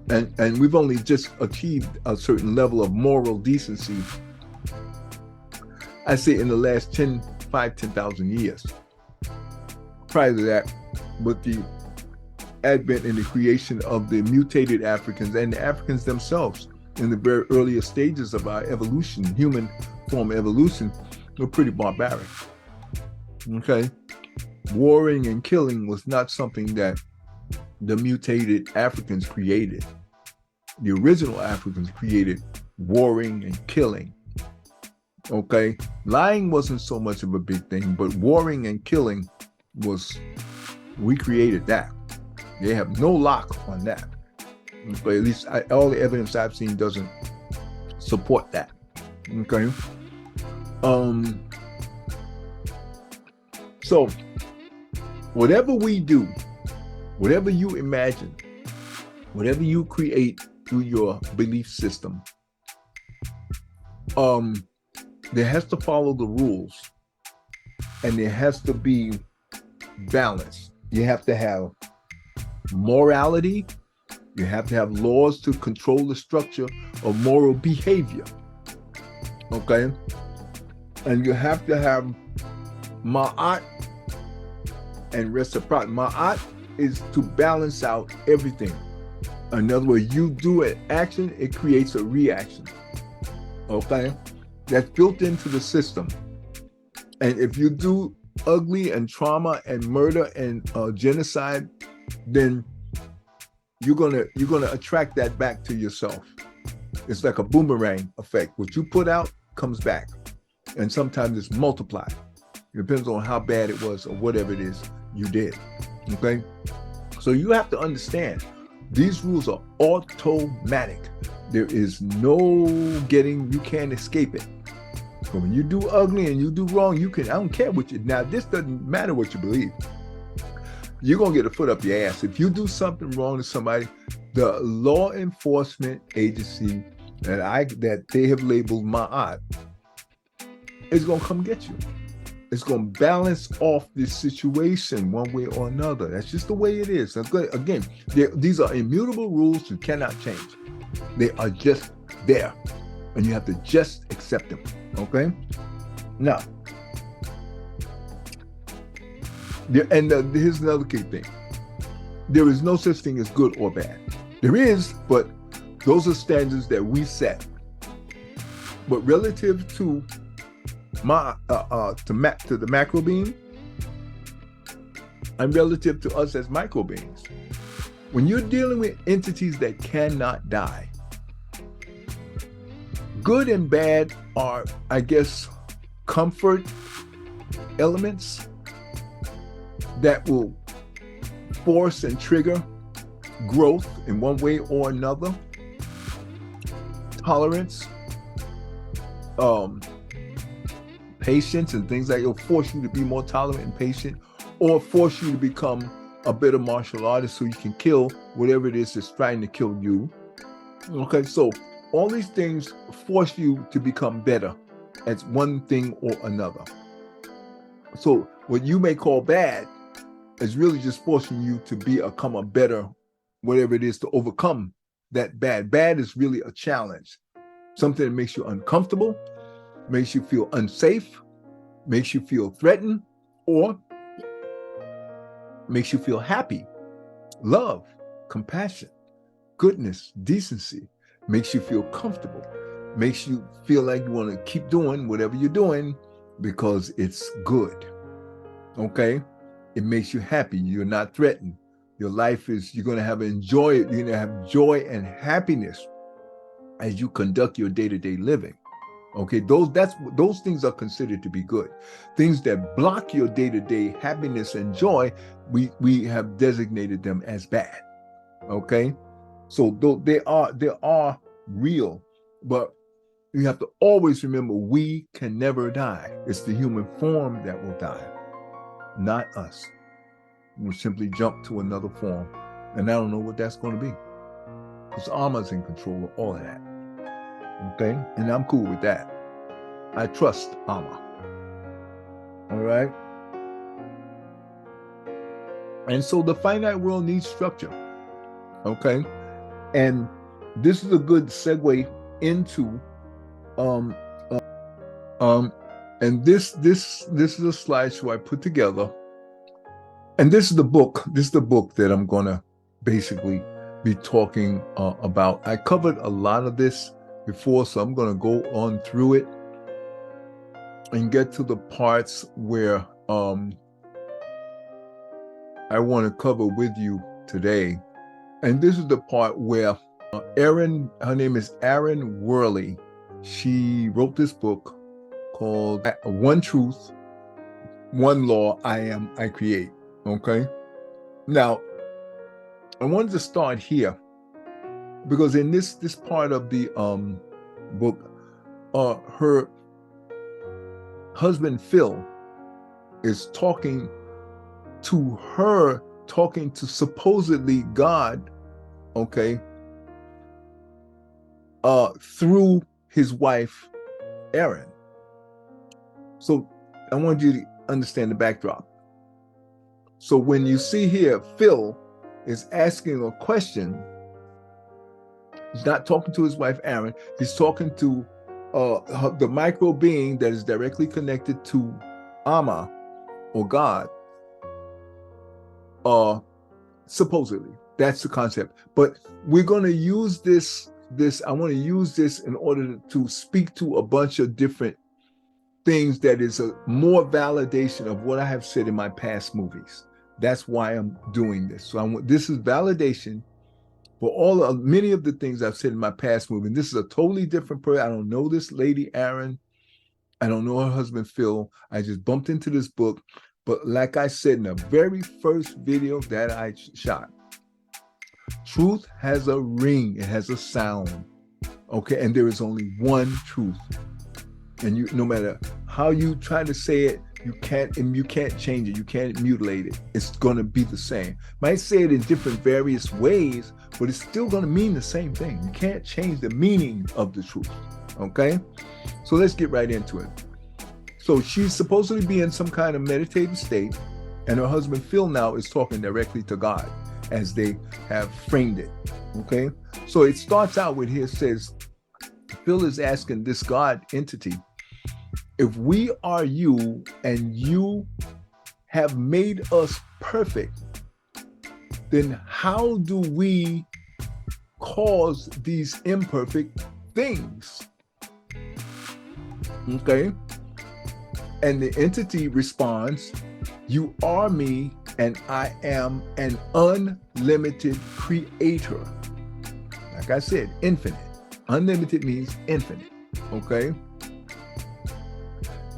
And we've only just achieved a certain level of moral decency, I say, in the last 10,000 years. Prior to that, with the advent and the creation of the mutated Africans and the Africans themselves in the very earliest stages of our evolution, human form evolution, were pretty barbaric. Okay? Warring and killing was not something that the mutated Africans created. The original Africans created warring and killing. Okay? Lying wasn't so much of a big thing, but warring and killing we created that. They have no lock on that. Okay? At least all the evidence I've seen doesn't support that. Okay? So, whatever we do, whatever you imagine, whatever you create through your belief system, there has to follow the rules, and there has to be balance. You have to have morality. You have to have laws to control the structure of moral behavior. Okay? And you have to have ma'at and reciprocity. Ma'at is to balance out everything. In other words, you do an action, it creates a reaction. Okay? That's built into the system. And if you do ugly and trauma and murder and genocide, then you're gonna attract that back to yourself. It's like a boomerang effect. What you put out comes back, and sometimes it's multiplied. It depends on how bad it was or whatever it is you did. Okay, so you have to understand these rules are automatic. There is no you can't escape it. But when you do ugly and you do wrong, I don't care what you, now this doesn't matter what you believe. You're going to get a foot up your ass. If you do something wrong to somebody, the law enforcement agency that they have labeled Ma'at is going to come get you. It's going to balance off this situation one way or another. That's just the way it is. Again, these are immutable rules you cannot change. They are just there, and you have to just accept them. Okay? Now, here's another key thing. There is no such thing as good or bad. There is, but those are standards that we set. But relative to the macro being, and relative to us as micro beings, when you're dealing with entities that cannot die, good and bad are, I guess, comfort elements that will force and trigger growth in one way or another. Tolerance, patience, and things like it will force you to be more tolerant and patient, or force you to become a better martial artist so you can kill whatever it is that's trying to kill you. Okay, so all these things force you to become better at one thing or another. So what you may call bad is really just forcing you to become a better, whatever it is, to overcome that bad. Bad is really a challenge. Something that makes you uncomfortable, makes you feel unsafe, makes you feel threatened, or makes you feel happy, love, compassion, goodness, decency, makes you feel comfortable, makes you feel like you want to keep doing whatever you're doing because it's good. Okay? It makes you happy. You're not threatened. Your life you're going to have you're going to have joy and happiness as you conduct your day-to-day living. Okay, those things are considered to be good. Things that block your day-to-day happiness and joy, we have designated them as bad. Okay, so they are real, but you have to always remember we can never die. It's the human form that will die, not us. We'll simply jump to another form, and I don't know what that's going to be, because Alma's in control of all of that. Okay, and I'm cool with that. I trust Alma. All right. And so the finite world needs structure. Okay. And this is a good segue into and this is a slideshow I put together. And this is the book. This is the book that I'm gonna basically be talking about. I covered a lot of this before, so I'm gonna go on through it and get to the parts where I want to cover with you today. And this is the part where Arin, her name is Arin Werley. She wrote this book called One Truth, One Law, I Am, I Create. Okay. Now, I wanted to start here because in this part of the book, her husband Phil is talking to her, talking to supposedly God, okay, through his wife Arin. So I want you to understand the backdrop. So when you see here, Phil is asking a question. He's not talking to his wife Arin. He's talking to the micro being that is directly connected to Amma or God. Supposedly, that's the concept. But we're going to use this. I want to use this in order to speak to a bunch of different things that is a more validation of what I have said in my past movies. That's why I'm doing this. So this is validation for many of the things I've said in my past movie. And this is a totally different person. I don't know this lady Arin. I don't know her husband Phil. I just bumped into this book. But like I said in the very first video that I shot, truth has a ring, it has a sound, okay? And there is only one truth. And no matter how you try to say it, you can't change it, you can't mutilate it. It's gonna be the same. Might say it in different various ways, but it's still gonna mean the same thing. You can't change the meaning of the truth, okay? So let's get right into it. So she's supposed to be in some kind of meditative state, and her husband Phil now is talking directly to God as they have framed it, okay? So it starts out with here, says, Phil is asking this God entity, if we are you and you have made us perfect, then how do we cause these imperfect things? Okay? And the entity responds, you are me and I am an unlimited creator. Like I said, infinite. Unlimited means infinite, okay?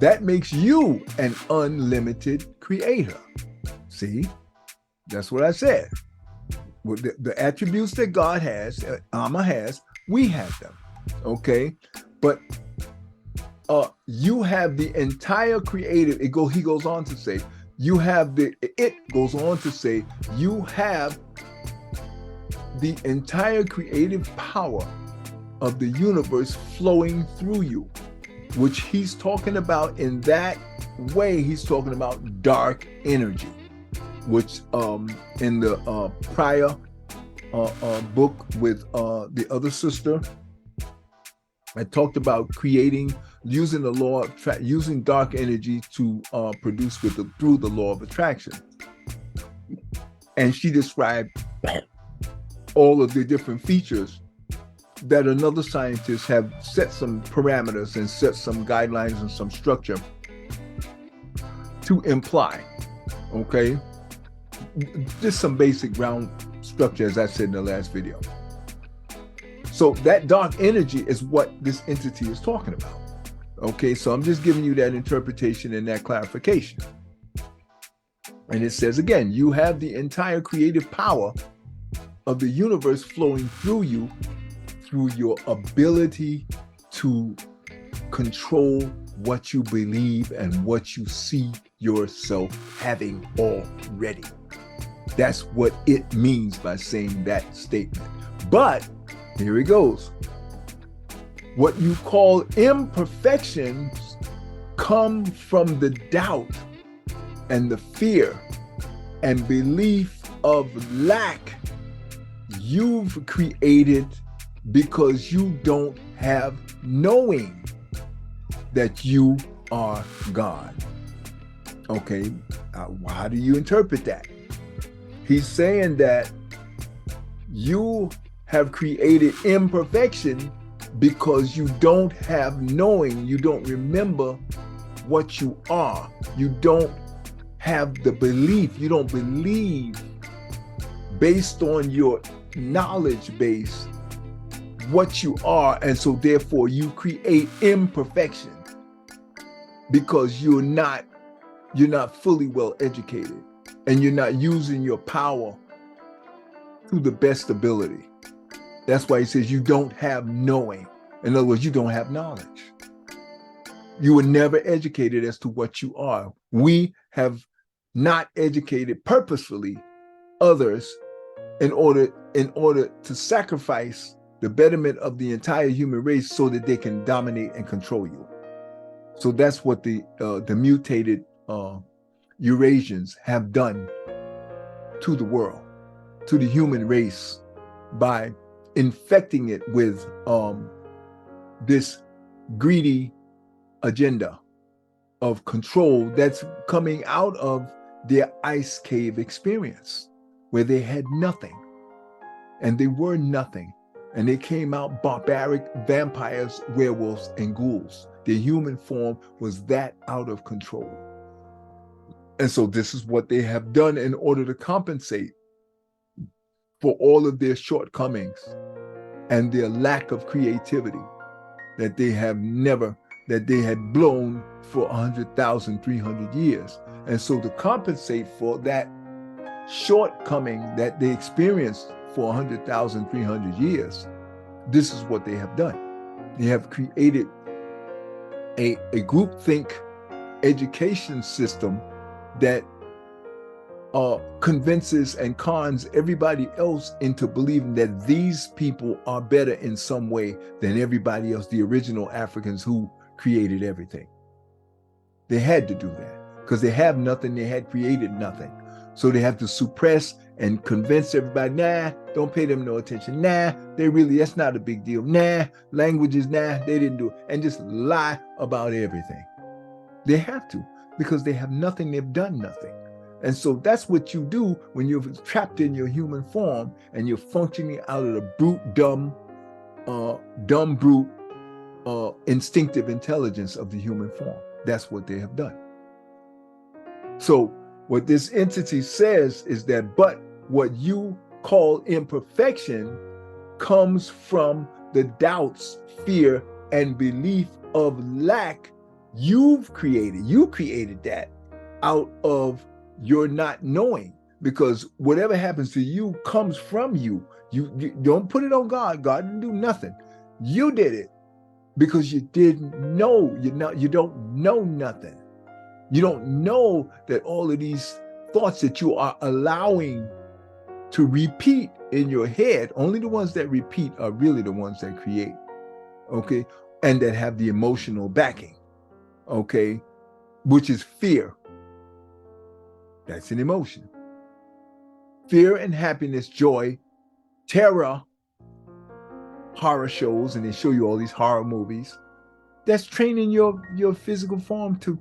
That makes you an unlimited creator. See, that's what I said. With the attributes that God has, Amma has, we have them, okay? But you have the entire creative, he goes on to say, you have the entire creative power of the universe flowing through you, which he's talking about in that way. He's talking about dark energy, which in the prior book with the other sister, I talked about using the law, using dark energy to produce through the law of attraction. And she described all of the different features that another scientist have set some parameters and set some guidelines and some structure to imply, okay? Just some basic ground structure, as I said in the last video. So that dark energy is what this entity is talking about. Okay, so I'm just giving you that interpretation and that clarification. And it says again, you have the entire creative power of the universe flowing through you, through your ability to control what you believe and what you see yourself having already. That's what it means by saying that statement. But here it goes. What you call imperfections come from the doubt and the fear and belief of lack you've created because you don't have knowing that you are God. Okay, how do you interpret that? He's saying that you have created imperfection because you don't have knowing, you don't remember what you are, you don't have the belief, you don't believe based on your knowledge base what you are, and so therefore you create imperfection because you're not fully well educated and you're not using your power to the best ability. That's why he says you don't have knowing. In other words, you don't have knowledge. You were never educated as to what you are. We have not educated purposefully others in order to sacrifice the betterment of the entire human race so that they can dominate and control you. So that's what the mutated Eurasians have done to the world, to the human race, by infecting it with this greedy agenda of control that's coming out of their ice cave experience, where they had nothing and they were nothing, and they came out barbaric vampires, werewolves, and ghouls. Their human form was that out of control. And so this is what they have done in order to compensate for all of their shortcomings and their lack of creativity that they had blown for 100,000, 300 years. And so to compensate for that shortcoming that they experienced for 100,000, 300 years, this is what they have done. They have created a groupthink education system that convinces and cons everybody else into believing that these people are better in some way than everybody else, the original Africans who created everything. They had to do that because they have nothing, they had created nothing. So they have to suppress and convince everybody, nah, don't pay them no attention. Nah, that's not a big deal. Nah, languages, nah, they didn't do it. And just lie about everything. They have to, because they have nothing, they've done nothing. And so that's what you do when you're trapped in your human form and you're functioning out of the brute, instinctive intelligence of the human form. That's what they have done. So what this entity says is that, but what you call imperfection comes from the doubts, fear, and belief of lack you've created. You created that out of your not knowing, because whatever happens to you comes from you. You don't put it on God. God didn't do nothing. You did it because you didn't know. You don't know nothing. You don't know that all of these thoughts that you are allowing to repeat in your head, only the ones that repeat are really the ones that create, okay? And that have the emotional backing, okay? Which is fear. That's an emotion. Fear and happiness, joy, terror, horror shows, and they show you all these horror movies. That's training your physical form to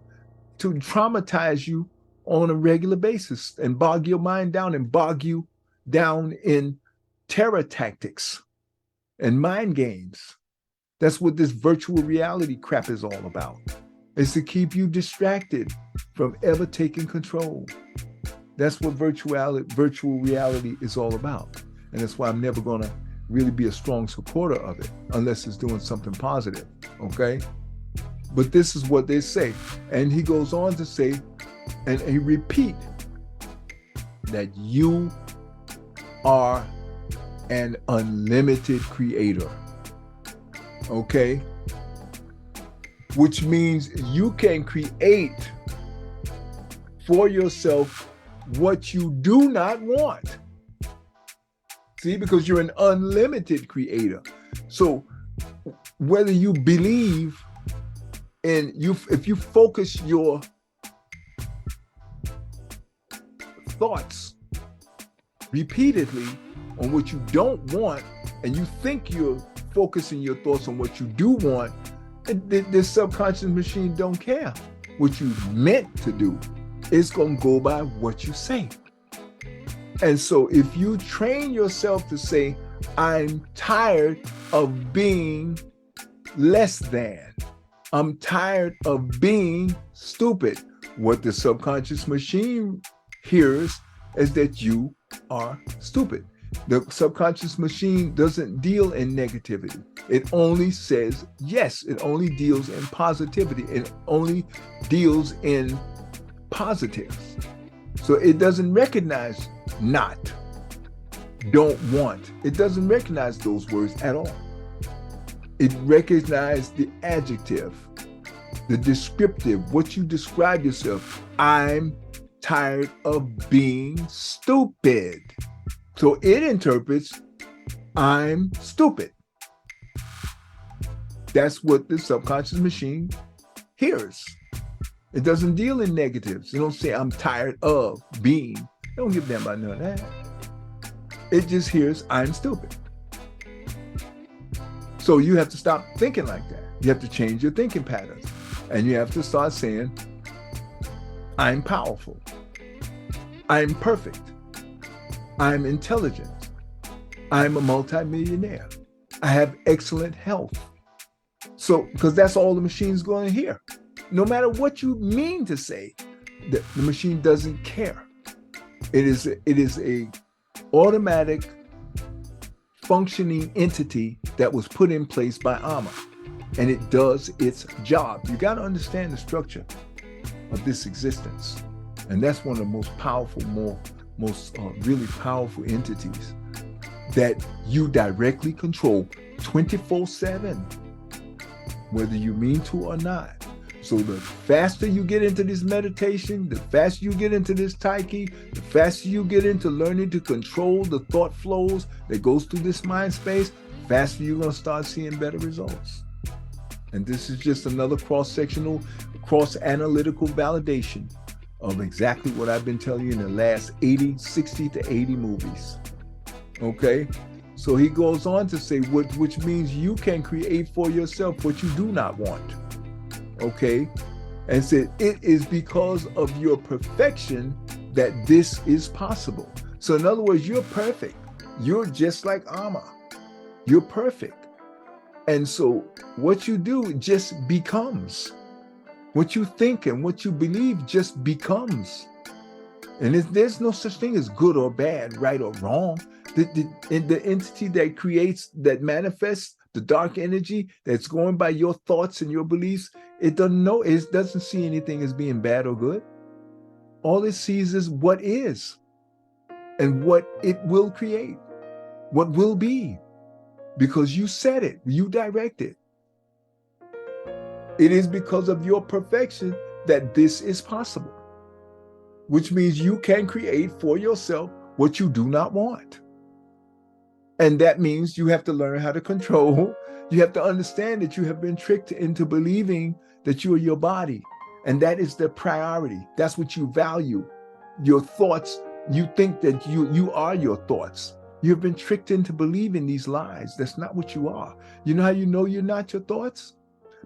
traumatize you on a regular basis and bog your mind down and bog you down in terror tactics and mind games. That's what this virtual reality crap is all about. It's to keep you distracted from ever taking control. That's what virtual reality is all about. And that's why I'm never going to really be a strong supporter of it unless it's doing something positive, okay? But this is what they say. And he goes on to say, and he repeat, that you are an unlimited creator, okay? Which means you can create for yourself what you do not want. See, because you're an unlimited creator. So whether you believe And if you focus your thoughts repeatedly on what you don't want, and you think you're focusing your thoughts on what you do want, the subconscious machine don't care what you meant to do. It's going to go by what you say. And so if you train yourself to say, I'm tired of being less than, I'm tired of being stupid, what the subconscious machine hears is that you are stupid. The subconscious machine doesn't deal in negativity. It only says yes. It only deals in positivity. It only deals in positives. So it doesn't recognize not, don't want. It doesn't recognize those words at all. It recognizes the adjective, the descriptive, what you describe yourself. I'm tired of being stupid. So it interprets, I'm stupid. That's what the subconscious machine hears. It doesn't deal in negatives. It don't say, I'm tired of being. It don't give a damn about none of that. It just hears, I'm stupid. So you have to stop thinking like that. You have to change your thinking patterns. And you have to start saying, I'm powerful. I'm perfect. I'm intelligent. I'm a multimillionaire. I have excellent health. So, because that's all the machine's going to hear. No matter what you mean to say, the machine doesn't care. It is a automatic functioning entity that was put in place by Amma, and it does its job. You got to understand the structure of this existence, and that's one of the most powerful, most really powerful entities that you directly control 24/7, whether you mean to or not. So the faster you get into this meditation, the faster you get into this Taiki, the faster you get into learning to control the thought flows that goes through this mind space, the faster you're going to start seeing better results. And this is just another cross-sectional, cross-analytical validation of exactly what I've been telling you in the last 60 to 80 movies. Okay? So he goes on to say, which means you can create for yourself what you do not want. Okay? And said, it is because of your perfection that this is possible. So in other words, you're perfect. You're just like Amma. You're perfect. And so what you do just becomes. What you think and what you believe just becomes. And there's no such thing as good or bad, right or wrong. The entity that creates, that manifests, the dark energy that's going by your thoughts and your beliefs, it doesn't see anything as being bad or good. All it sees is what is and what it will create, what will be, because you said it, you direct it. It is because of your perfection that this is possible, which means you can create for yourself what you do not want. And that means you have to learn how to control. You have to understand that you have been tricked into believing that you are your body. And that is the priority. That's what you value. Your thoughts, you think that you are your thoughts. You've been tricked into believing these lies. That's not what you are. You know how you know you're not your thoughts?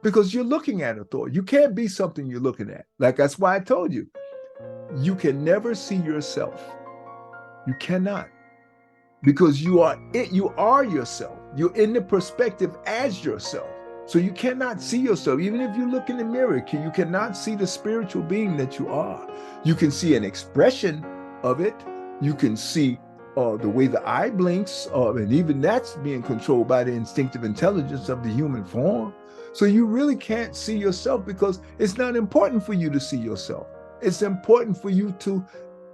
Because you're looking at a thought. You can't be something you're looking at. Like, that's why I told you, you can never see yourself. You cannot. Because you are it, you are yourself. You're in the perspective as yourself. So you cannot see yourself. Even if you look in the mirror, you cannot see the spiritual being that you are. You can see an expression of it. You can see the way the eye blinks, and even that's being controlled by the instinctive intelligence of the human form. So you really can't see yourself because it's not important for you to see yourself. It's important for you to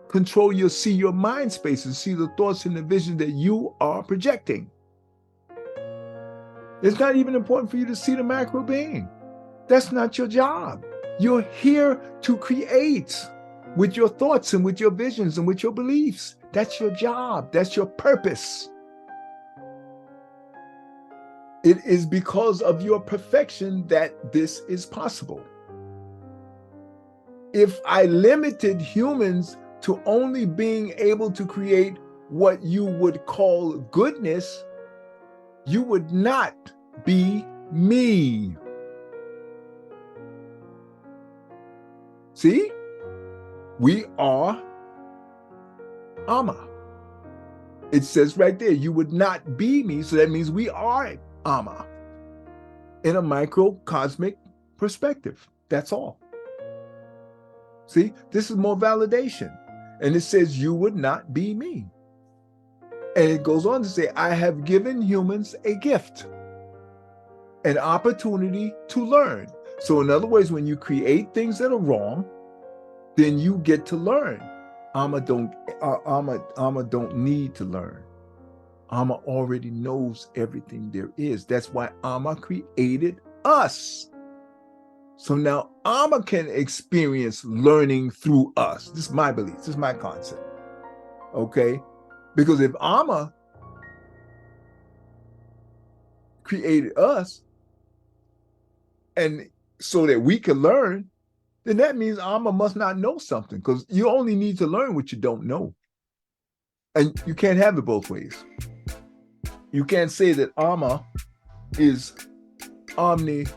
control see your mind space and see the thoughts and the vision that you are projecting. It's not even important for you to see the macro being. That's not your job. You're here to create with your thoughts and with your visions and with your beliefs. That's your job. That's your purpose. It is because of your perfection that this is possible. If I limited humans to only being able to create what you would call goodness, you would not be me. See? We are Amma. It says right there, you would not be me, so that means we are Amma in a microcosmic perspective. That's all. See, this is more validation. And it says you would not be me. And it goes on to say, I have given humans a gift, an opportunity to learn. So in other words, when you create things that are wrong, then you get to learn. Amma don't need to learn. Amma already knows everything there is. That's why Amma created us. So now Amma can experience learning through us. This is my belief. This is my concept. Okay? Because if Amma created us, and so that we can learn, then that means Amma must not know something, because you only need to learn what you don't know. And you can't have it both ways. You can't say that Amma is omniscient,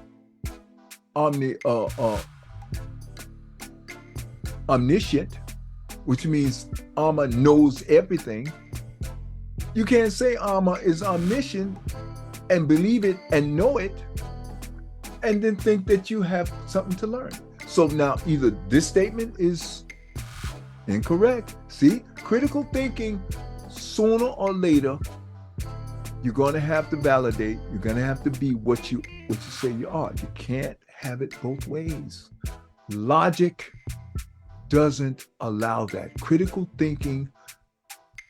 which means Amma knows everything. You can't say Amma is omniscient and believe it and know it, and then think that you have something to learn. So now either this statement is incorrect. See, critical thinking, sooner or later, you're going to have to validate. You're going to have to be what you say you are. You can't have it both ways. Logic doesn't allow that. Critical thinking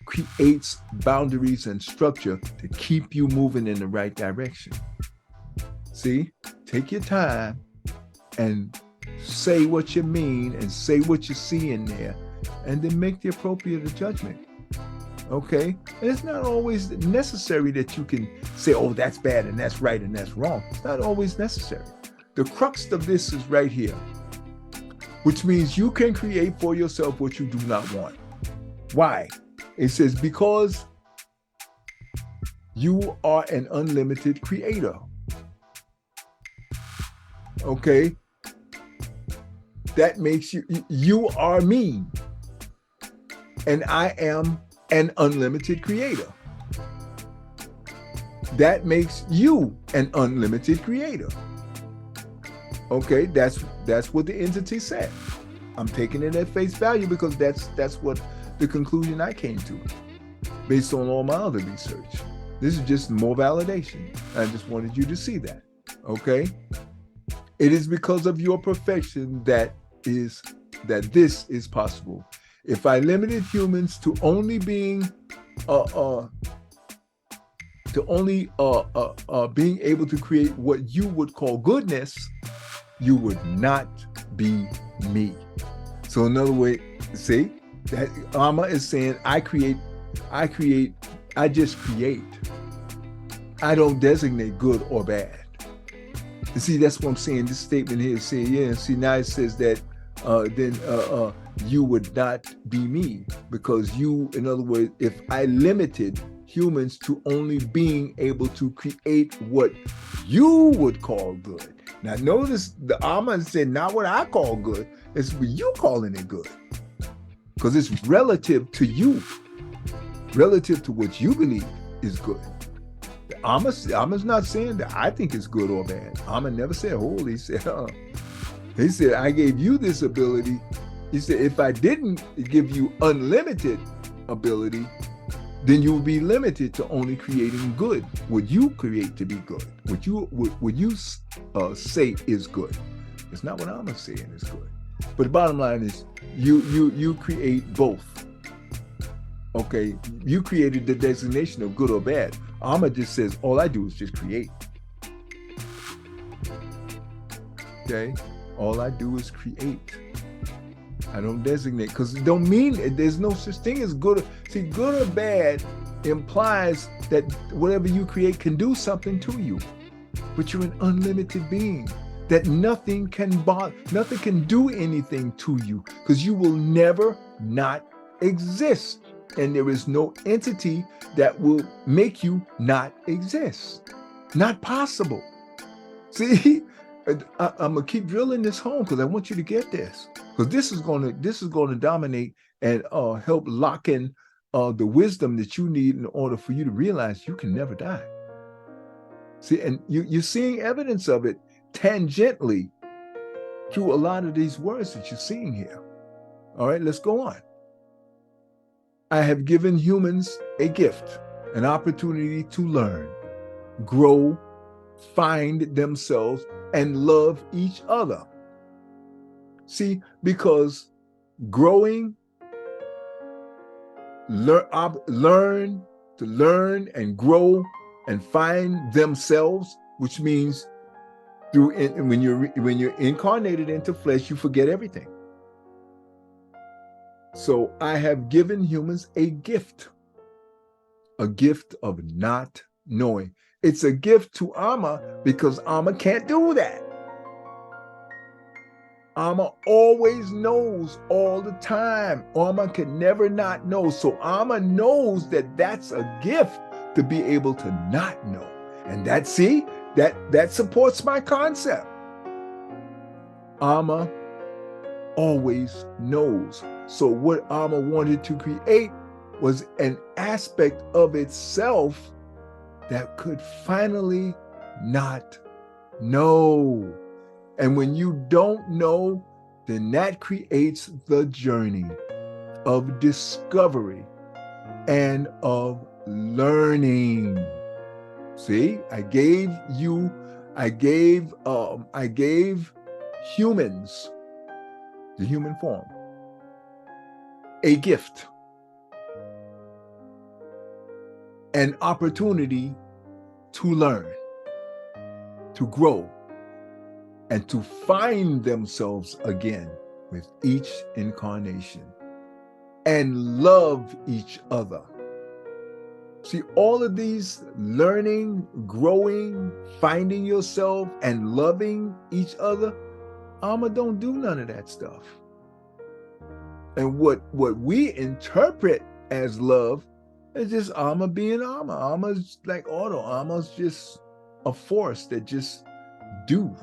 creates boundaries and structure to keep you moving in the right direction. See, take your time and say what you mean and say what you see in there, and then make the appropriate judgment. Okay? And it's not always necessary that you can say, oh, that's bad and that's right and that's wrong. It's not always necessary. The crux of this is right here, which means you can create for yourself what you do not want. Why? It says, because you are an unlimited creator. Okay? That makes you are me. And I am an unlimited creator. That makes you an unlimited creator. Okay, that's what the entity said. I'm taking it at face value because that's what the conclusion I came to based on all my other research. This is just more validation. I just wanted you to see that. Okay? It is because of your perfection that this is possible. If I limited humans to only being being able to create what you would call goodness, you would not be me. So another way, see, that Amma is saying, I just create. I don't designate good or bad. And see, that's what I'm saying. This statement here is saying, yeah, see, now it says that then you would not be me, because you, in other words, if I limited humans to only being able to create what you would call good. Now notice the Amma said not what I call good, it's what you calling it good. Because it's relative to you, relative to what you believe is good. Amma's not saying that I think it's good or bad. Amma never said holy. He said, I gave you this ability. He said, if I didn't give you unlimited ability, then you will be limited to only creating good. What you create to be good, what you say is good. It's not what I'm saying is good. But the bottom line is, you create both. Okay, you created the designation of good or bad. Amma just says, all I do is just create. Okay, all I do is create. I don't designate, because it don't mean there's no such thing as good. See, good or bad implies that whatever you create can do something to you. But you're an unlimited being, that nothing can do anything to you, because you will never not exist. And there is no entity that will make you not exist. Not possible. See, I'm gonna keep drilling this home because I want you to get this, because this is gonna dominate and help lock in the wisdom that you need in order for you to realize you can never die. See, and you're seeing evidence of it tangentially through a lot of these words that you're seeing here. All right, let's go on. I have given humans a gift, an opportunity to learn, grow, find themselves, and love each other. See, because growing, learn and grow and find themselves, which means when you're incarnated into flesh, you forget everything. So I have given humans a gift of not knowing. It's a gift to Amma because Amma can't do that. Amma always knows all the time. Amma can never not know. So Amma knows that that's a gift to be able to not know. And that supports my concept. Amma always knows. So what Amma wanted to create was an aspect of itself that could finally not know. And when you don't know, then that creates the journey of discovery and of learning. See, I gave humans, the human form, a gift, an opportunity to learn, to grow, and to find themselves again with each incarnation and love each other. See, all of these learning, growing, finding yourself, and loving each other, Amma don't do none of that stuff. And what we interpret as love is just Amma being Amma. Amma's like auto. Amma's just a force that just do.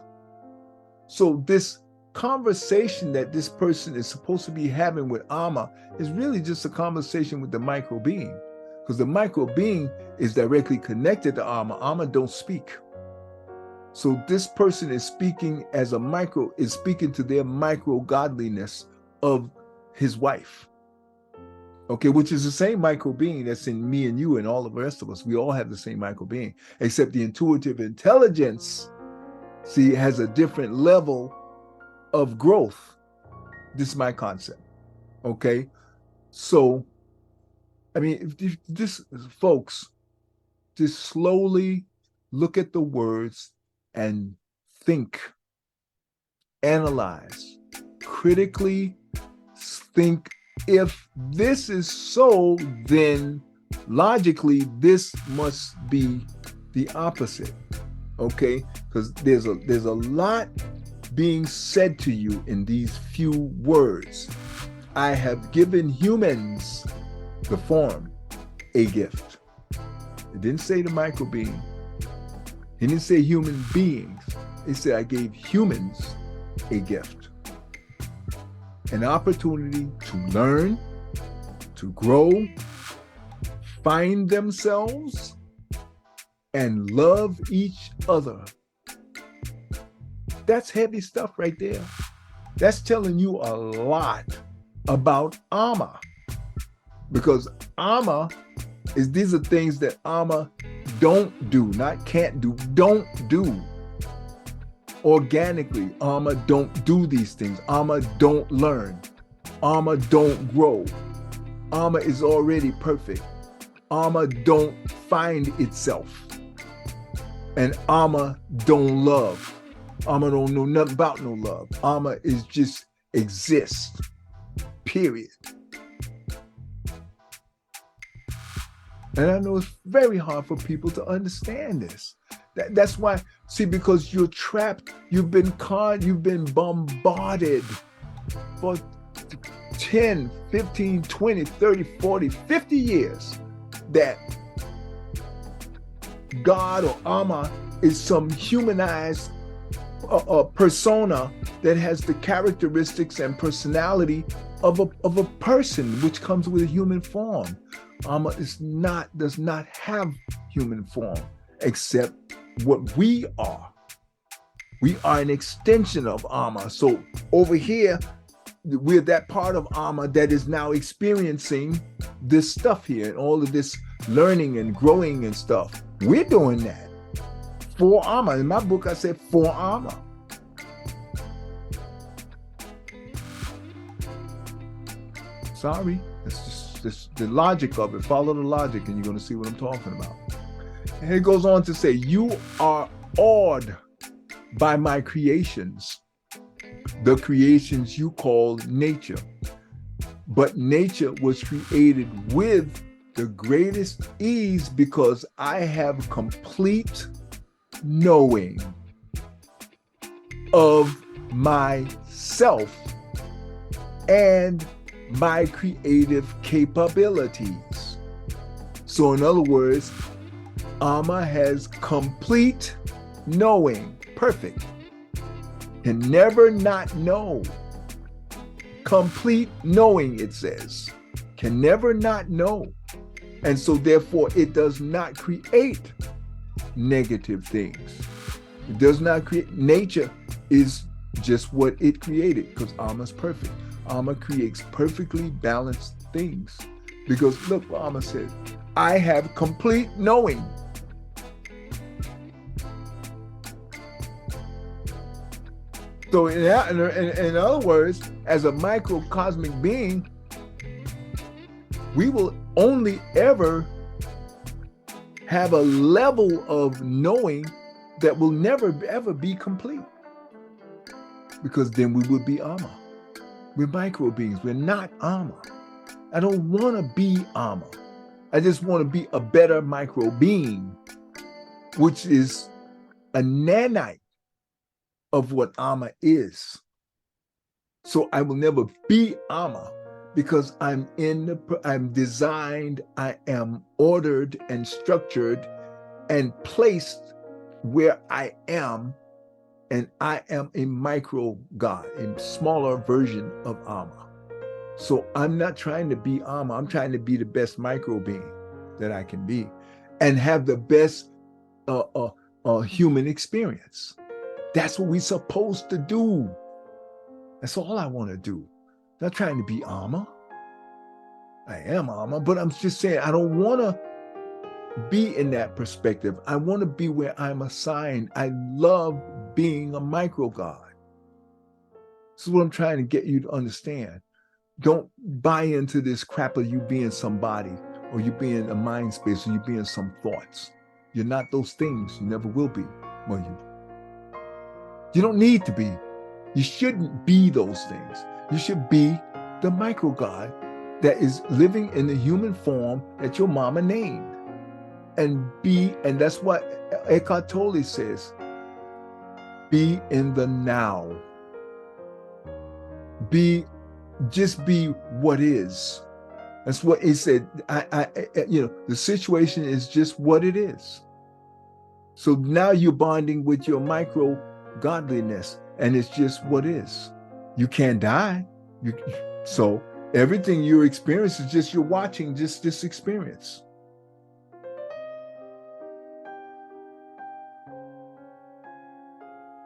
So this conversation that this person is supposed to be having with Amma is really just a conversation with the micro being, because the micro being is directly connected to Amma. Amma don't speak. So this person is speaking as is speaking to their micro godliness of his wife. Okay, which is the same micro being that's in me and you and all of the rest of us. We all have the same micro being, except the intuitive intelligence, see, has a different level of growth. This is my concept. Okay, so I mean, if this, folks, just slowly look at the words and think, analyze, critically think. If this is so, then logically this must be the opposite. Okay, because there's a lot being said to you in these few words. I have given humans, the form, a gift. It didn't say the micro being. It didn't say human beings. It said I gave humans a gift. An opportunity to learn, to grow, find themselves, and love each other. That's heavy stuff right there. That's telling you a lot about Amma. Because Amma these are things that Amma don't do, not can't do, don't do. Organically, Amma don't do these things. Amma don't learn. Amma don't grow. Amma is already perfect. Amma don't find itself. And Amma don't love. Amma don't know nothing about no love. Amma is just exist. Period. And I know it's very hard for people to understand this. That's why, see, because you're trapped, you've been bombarded for 10, 15, 20, 30, 40, 50 years that God or Amma is some humanized persona that has the characteristics and personality of a person, which comes with a human form. Amma does not have human form, except what we are. We are an extension of Amma. So over here, we're that part of Amma that is now experiencing this stuff here and all of this learning and growing and stuff. We're doing that for Amma. In my book, I said for Amma. Sorry, it's just the logic of it. Follow the logic and you're going to see what I'm talking about. And it goes on to say, you are awed by my creations, the creations you call nature. But nature was created with the greatest ease because I have complete knowing of myself and my creative capabilities. So in other words, Amma has complete knowing, perfect, can never not know. Complete knowing, it says, can never not know. And so therefore it does not create negative things. It does not create, nature is just what it created because Amma's perfect. Amma creates perfectly balanced things because look what Amma said, I have complete knowing. So in other words, as a microcosmic being, we will only ever have a level of knowing that will never ever be complete, because then we would be Amma. We're micro beings. We're not Amma. I don't want to be Amma. I just want to be a better micro being, which is a nanite of what Amma is. So I will never be Amma because I'm designed, I am ordered and structured and placed where I am, and I am a micro God, a smaller version of Amma. So I'm not trying to be Amma, I'm trying to be the best micro being that I can be and have the best human experience. That's what we're supposed to do. That's all I want to do. Not trying to be Amma. I am Amma, but I'm just saying I don't want to be in that perspective. I want to be where I'm assigned. I love being a micro God. This is what I'm trying to get you to understand. Don't buy into this crap of you being somebody, or you being a mind space, or you being some thoughts. You're not those things. You never will be. Well, you don't need to be. You shouldn't be those things. You should be the micro God that is living in the human form that your mama named. And that's what Eckhart Tolle says, be in the now. Just be what is. That's what he said. The situation is just what it is. So now you're bonding with your micro godliness, and it's just what is. You can't die. So everything you experience is just you're watching just this experience.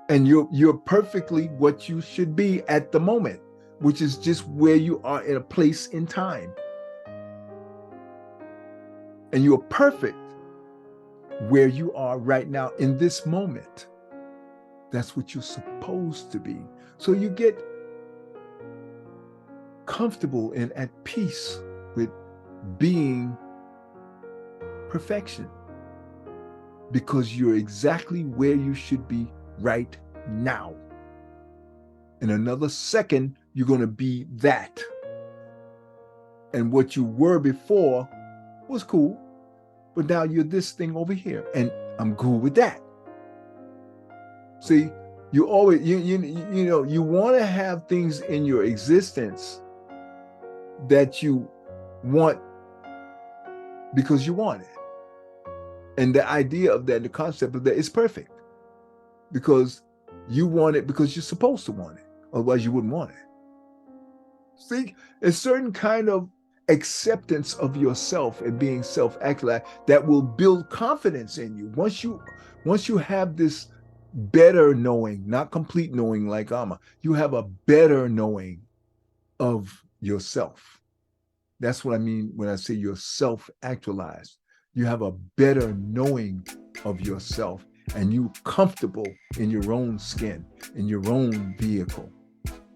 And you're perfectly what you should be at the moment, which is just where you are in a place in time. And you're perfect where you are right now in this moment. That's what you're supposed to be. So you get comfortable and at peace with being perfection, because you're exactly where you should be right now. In another second, you're going to be that. And what you were before was cool. but now you're this thing over here, and I'm cool with that. See, you always, you want to have things in your existence that you want because you want it. And the idea of that, the concept of that is perfect, because you want it because you're supposed to want it. Otherwise, you wouldn't want it. See, a certain kind of acceptance of yourself and being self-actualized that will build confidence in you. Once you have this better knowing, not complete knowing like Amma, you have a better knowing of yourself. That's what I mean when I say you're self-actualized. You have a better knowing of yourself, and you're comfortable in your own skin, in your own vehicle.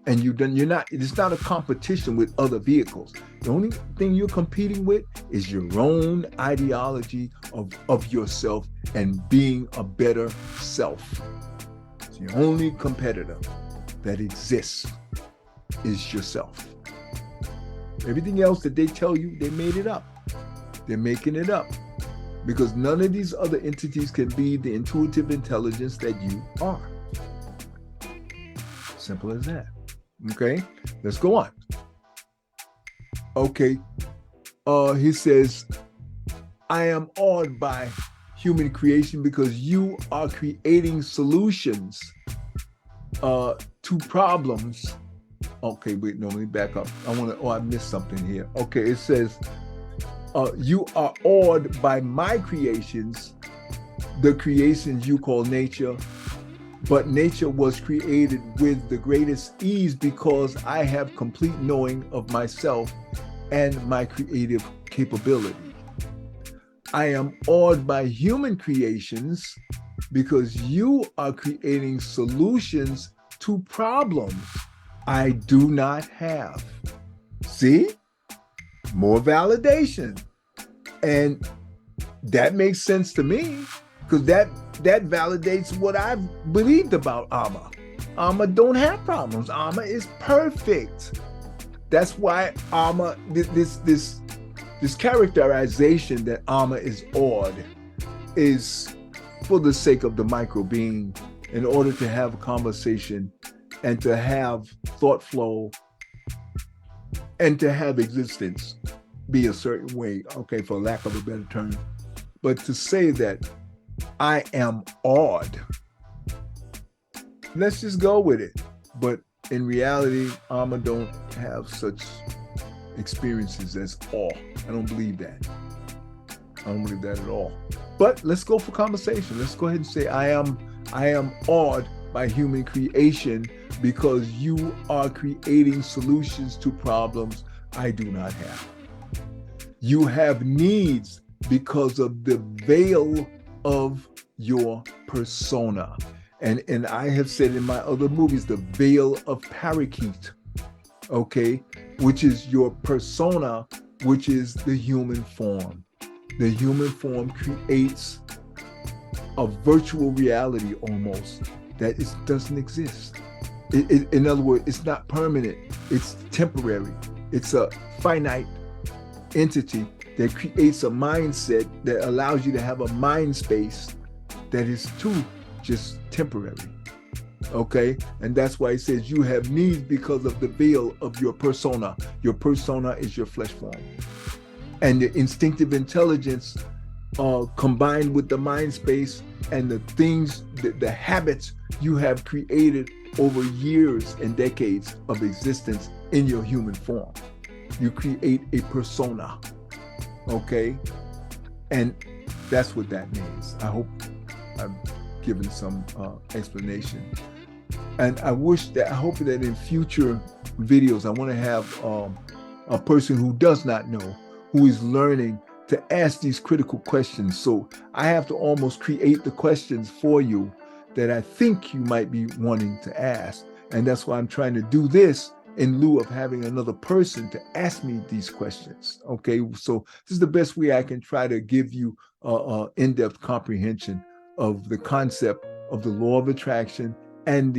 And it's not a competition with other vehicles. The only thing you're competing with is your own ideology of yourself and being a better self. It's the only competitor that exists is yourself. Everything else that they tell you, they made it up. They're making it up, because none of these other entities can be the intuitive intelligence that you are. Simple as that. Okay, let's go on. Okay, he says, I am awed by human creation because you are creating solutions to problems. Okay, wait, no, let me back up. I missed something here. Okay, it says, you are awed by my creations, the creations you call nature, but nature was created with the greatest ease because I have complete knowing of myself and my creative capability. I am awed by human creations because you are creating solutions to problems I do not have. See? More validation. And that makes sense to me, because that validates what I've believed about Amma. Amma don't have problems. Amma is perfect. That's why Amma, this characterization that Amma is awed is for the sake of the micro being, in order to have a conversation and to have thought flow and to have existence be a certain way, okay, for lack of a better term. But to say that I am awed, let's just go with it. But in reality, Amma don't have such experiences as awe. I don't believe that. I don't believe that at all. But let's go for conversation. Let's go ahead and say I am awed by human creation because you are creating solutions to problems I do not have. You have needs because of the veil of your persona. And I have said in my other movies, the veil of parakeet, okay, which is your persona, which is the human form. The human form creates a virtual reality almost that doesn't exist. In other words, it's not permanent, it's temporary. It's a finite entity that creates a mindset that allows you to have a mind space that is too just temporary, okay? And that's why it says you have needs because of the veil of your persona. Your persona is your flesh form. And the instinctive intelligence combined with the mind space and the things, the habits you have created over years and decades of existence in your human form. You create a persona, okay? And that's what that means. I hope I've given some explanation. And I hope that in future videos, I want to have a person who does not know, who is learning to ask these critical questions. So I have to almost create the questions for you that I think you might be wanting to ask. And that's why I'm trying to do this in lieu of having another person to ask me these questions, okay? So this is the best way I can try to give you in-depth comprehension of the concept of the law of attraction and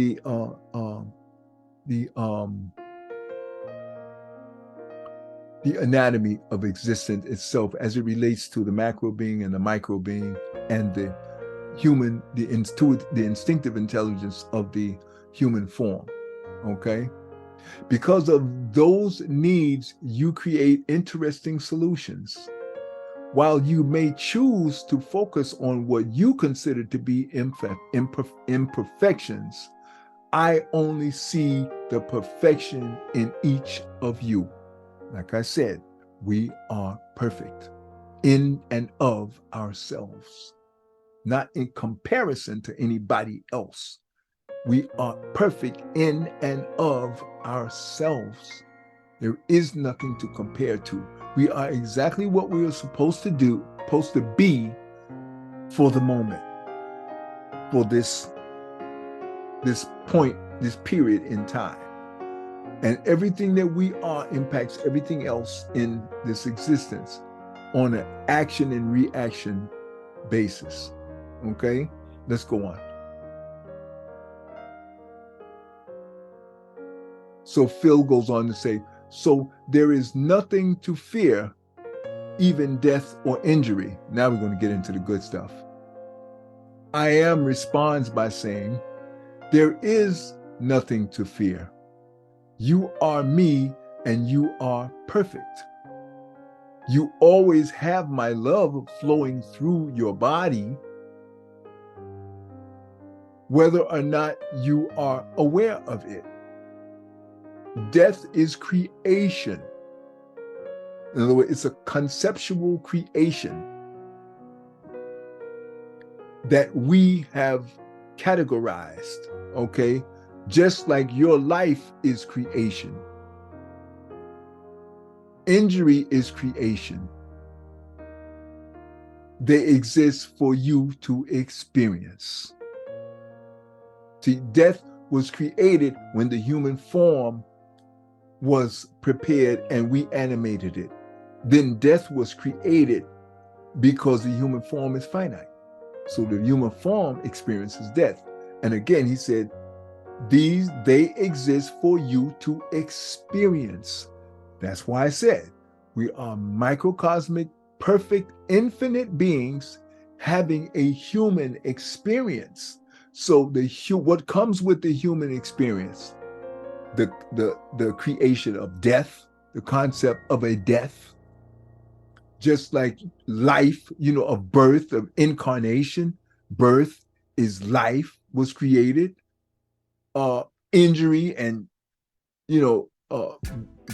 the anatomy of existence itself as it relates to the macro being and the micro being and the human, the instinctive intelligence of the human form, okay? Because of those needs, you create interesting solutions. While you may choose to focus on what you consider to be imperfections, I only see the perfection in each of you. Like I said, we are perfect in and of ourselves, not in comparison to anybody else. We are perfect in and of ourselves. There is nothing to compare to. We are exactly what we are supposed to do, supposed to be for the moment, for this point, this period in time. And everything that we are impacts everything else in this existence on an action and reaction basis. Okay, let's go on. So Phil goes on to say, so there is nothing to fear, even death or injury. Now we're going to get into the good stuff. I Am responds by saying, there is nothing to fear. You are me and you are perfect. You always have my love flowing through your body, whether or not you are aware of it. Death is creation. In other words, it's a conceptual creation that we have categorized, okay? Just like your life is creation. Injury is creation. They exist for you to experience. See, death was created when the human form was prepared and we animated it. Then death was created because the human form is finite. So the human form experiences death. And again, he said, they exist for you to experience. That's why I said, we are microcosmic, perfect, infinite beings having a human experience. So what comes with the human experience? The creation of death, the concept of a death, just like life, of birth, of incarnation. Birth is life, was created. Injury and,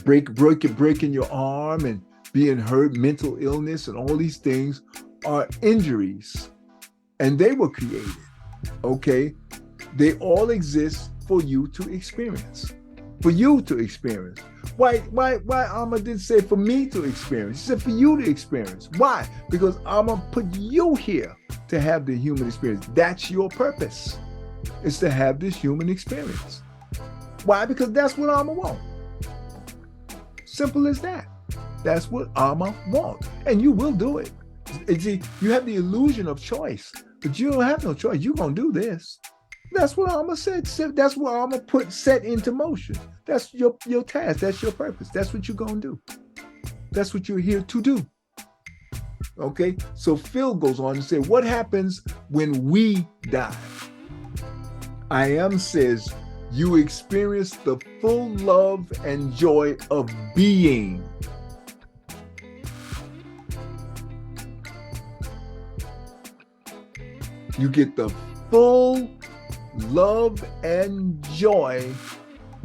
breaking your arm and being hurt, mental illness and all these things are injuries. And they were created, okay? They all exist for you to experience. For you to experience. Why Alma didn't say for me to experience? He said for you to experience. Why? Because Alma put you here to have the human experience. That's your purpose, is to have this human experience. Why? Because that's what Alma wants. Simple as that. That's what Alma wants. And you will do it. See, you have the illusion of choice, but you don't have no choice. You're going to do this. That's what Alma said. That's what Alma set into motion. That's your task. That's your purpose. That's what you're going to do. That's what you're here to do. Okay? So Phil goes on to say, what happens when we die? I Am says, you experience the full love and joy of being. You get the full love and joy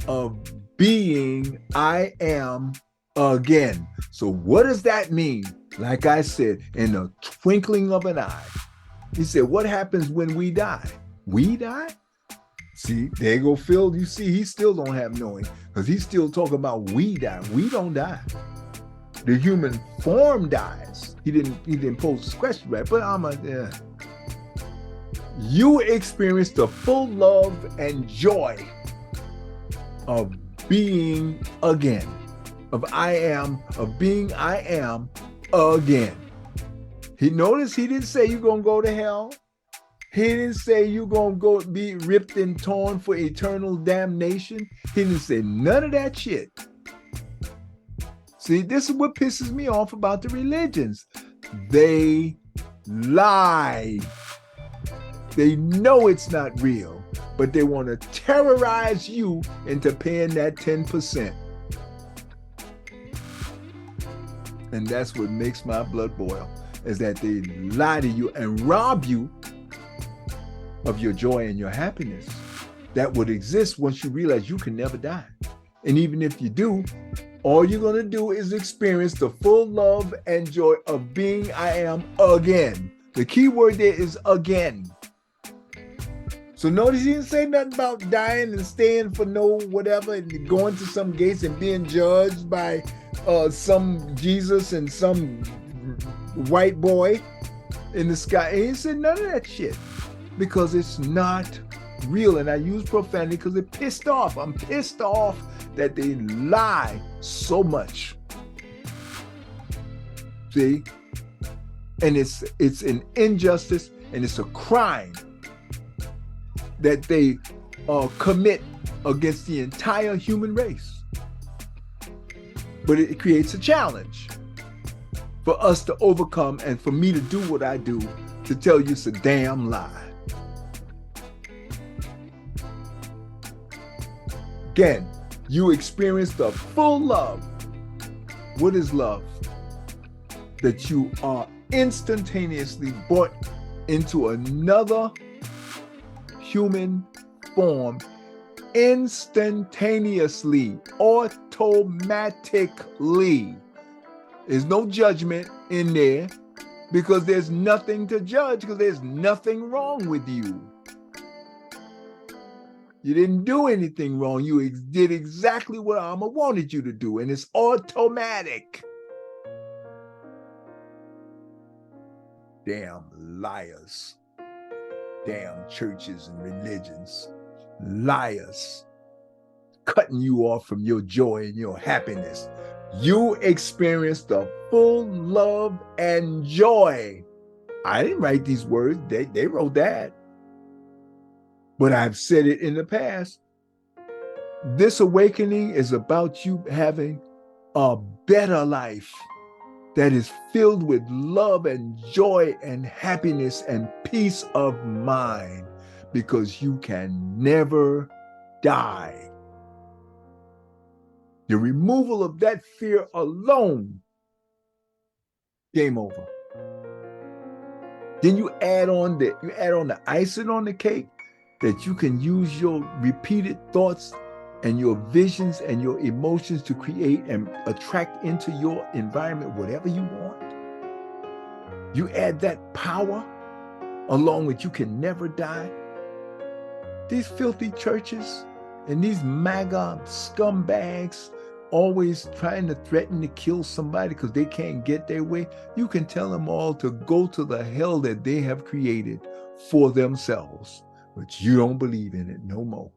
of being I Am again. So what does that mean? Like I said, in the twinkling of an eye. He said, what happens when we die? We die? See, there you go, Phil. You see, he still don't have knowing, because he's still talking about we die. We don't die. The human form dies. He didn't pose this question, right? But you experience the full love and joy of being again, of being I Am again. He didn't say you're going to go to hell. He didn't say you're going to go be ripped and torn for eternal damnation. He didn't say none of that shit. See, this is what pisses me off about the religions. They lie. They know it's not real, but they want to terrorize you into paying that 10%. And that's what makes my blood boil, is that they lie to you and rob you of your joy and your happiness that would exist once you realize you can never die. And even if you do, all you're going to do is experience the full love and joy of being I am again. The key word there is again. So notice he didn't say nothing about dying and staying for no whatever and going to some gates and being judged by some Jesus and some white boy in the sky. He didn't say none of that shit because it's not real. And I use profanity because it pissed off. I'm pissed off that they lie so much. See? And it's an injustice and it's a crime that they commit against the entire human race. But it creates a challenge for us to overcome and for me to do what I do, to tell you it's a damn lie. Again, you experience the full love. What is love? That you are instantaneously brought into another human form instantaneously, automatically. There's no judgment in there because there's nothing to judge, because there's nothing wrong with you. You didn't do anything wrong. You did exactly what Alma wanted you to do, and it's automatic. Damn liars. Damn churches and religions. Liars. Cutting you off from your joy and your happiness. You experience the full love and joy. I didn't write these words. They wrote that. But I've said it in the past. This awakening is about you having a better life that is filled with love and joy and happiness and peace of mind, because you can never die. The removal of that fear alone, game over. Then you add on the icing on the cake, that you can use your repeated thoughts and your visions and your emotions to create and attract into your environment whatever you want. You add that power along with you can never die. These filthy churches and these MAGA scumbags always trying to threaten to kill somebody because they can't get their way. You can tell them all to go to the hell that they have created for themselves, but you don't believe in it no more.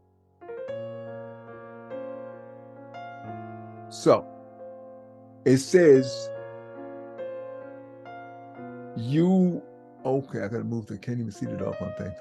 So it says okay, I gotta move the, can't even see the doggone thing.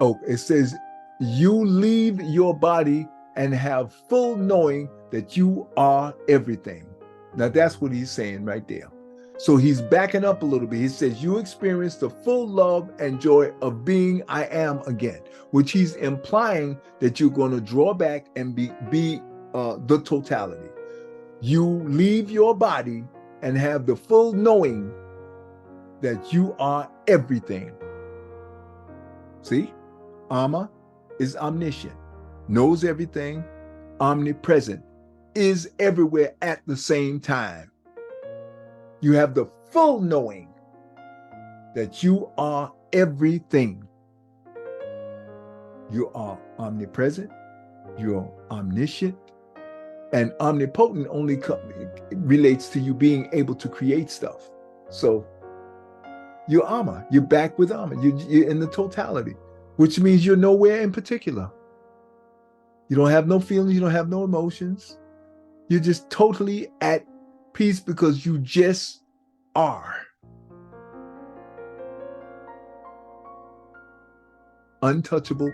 Oh, it says you leave your body and have full knowing that you are everything. Now that's what he's saying right there. So he's backing up a little bit. He says you experience the full love and joy of being I am again, which he's implying that you're going to draw back and be the totality. You leave your body and have the full knowing that you are everything. See, Amma is omniscient, knows everything, omnipresent, is everywhere at the same time. You have the full knowing that you are everything. You are omnipresent, you're omniscient, and omnipotent only relates to you being able to create stuff. So you're Amma, you're back with Amma, you're in the totality, which means you're nowhere in particular. You don't have no feelings, you don't have no emotions. You're just totally at peace because you just are. Untouchable,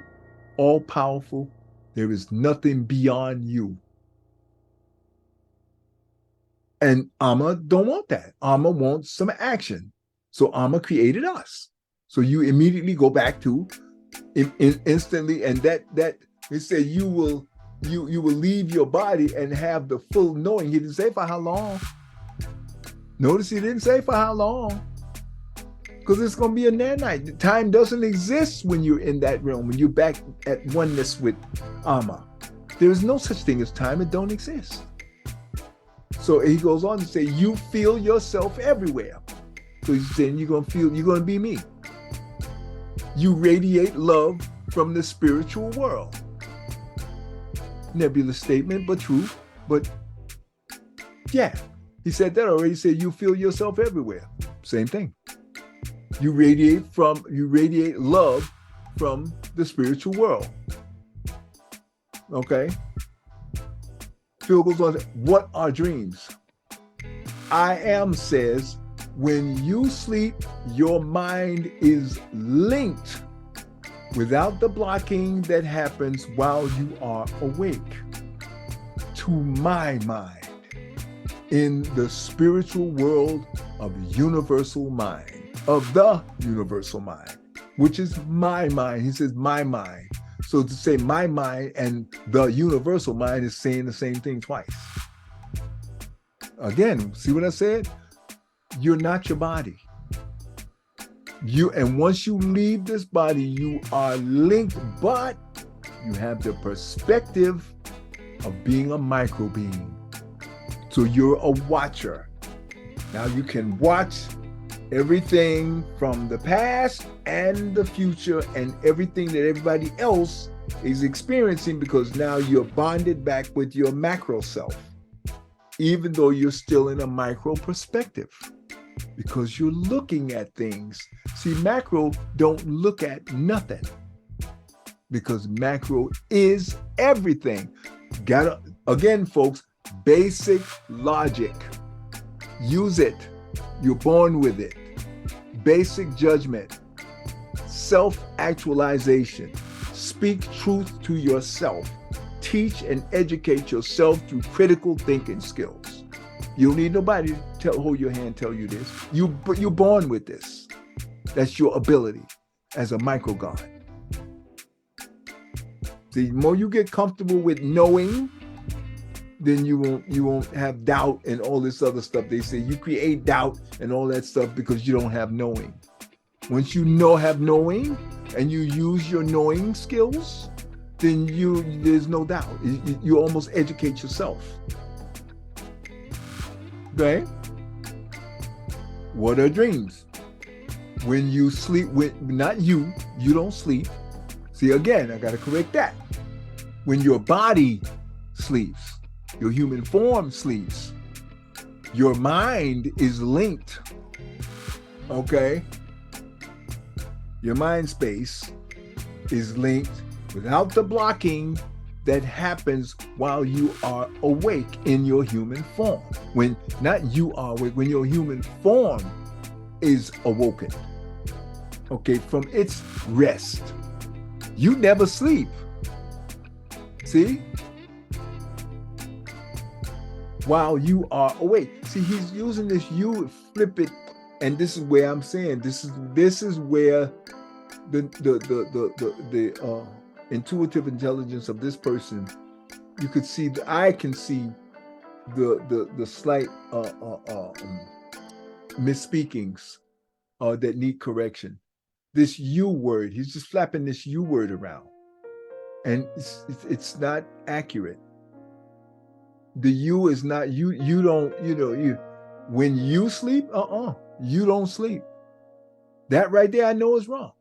all-powerful. There is nothing beyond you. And Amma don't want that. Amma wants some action. So Amma created us. So you immediately go back to instantly, and that it said you will leave your body and have the full knowing. He didn't say for how long. Notice he didn't say for how long. Because it's going to be a nanite. Time doesn't exist when you're in that realm, when you're back at oneness with Amma. There is no such thing as time. It don't exist. So he goes on to say, you feel yourself everywhere. So he's saying you're going to be me. You radiate love from the spiritual world. Nebulous statement, but true. But yeah, he said that already. He said you feel yourself everywhere. Same thing. You radiate love from the spiritual world. Okay. Phil goes on, what are dreams? I Am says, when you sleep, your mind is linked without the blocking that happens while you are awake to my mind in the spiritual world of universal mind, of the universal mind, which is my mind. He says my mind. So to say my mind and the universal mind is saying the same thing twice. Again, see what I said? You're not your body. And once you leave this body, you are linked, but you have the perspective of being a micro being. So you're a watcher. Now you can watch everything from the past and the future and everything that everybody else is experiencing, because now you're bonded back with your macro self, even though you're still in a micro perspective, because you're looking at things. See, macro don't look at nothing, because macro is everything. Again, folks, basic logic. Use it. You're born with it. Basic judgment, self-actualization, speak truth to yourself, teach and educate yourself through critical thinking skills. You don't need nobody to hold your hand, tell you this. You're born with this. That's your ability as a micro God. The more you get comfortable with knowing, then you won't have doubt and all this other stuff. They say you create doubt and all that stuff because you don't have knowing. Once you have knowing and you use your knowing skills, then there's no doubt. You almost educate yourself. Okay? What are dreams? When you sleep, not you don't sleep. See, again, I got to correct that. When your body sleeps, your human form sleeps, your mind is linked, okay? Your mind space is linked without the blocking that happens while you are awake in your human form. When not you are awake, when your human form is awoken, okay, from its rest. You never sleep. See? While you are awake. See, he's using this you, flip it, and this is where I'm saying this is where the intuitive intelligence of this person, you could see I can see the slight misspeakings that need correction. This you word, he's just flapping this you word around, and it's not accurate. The you is not you. You don't, when you sleep, you don't sleep. That right there, I know is wrong.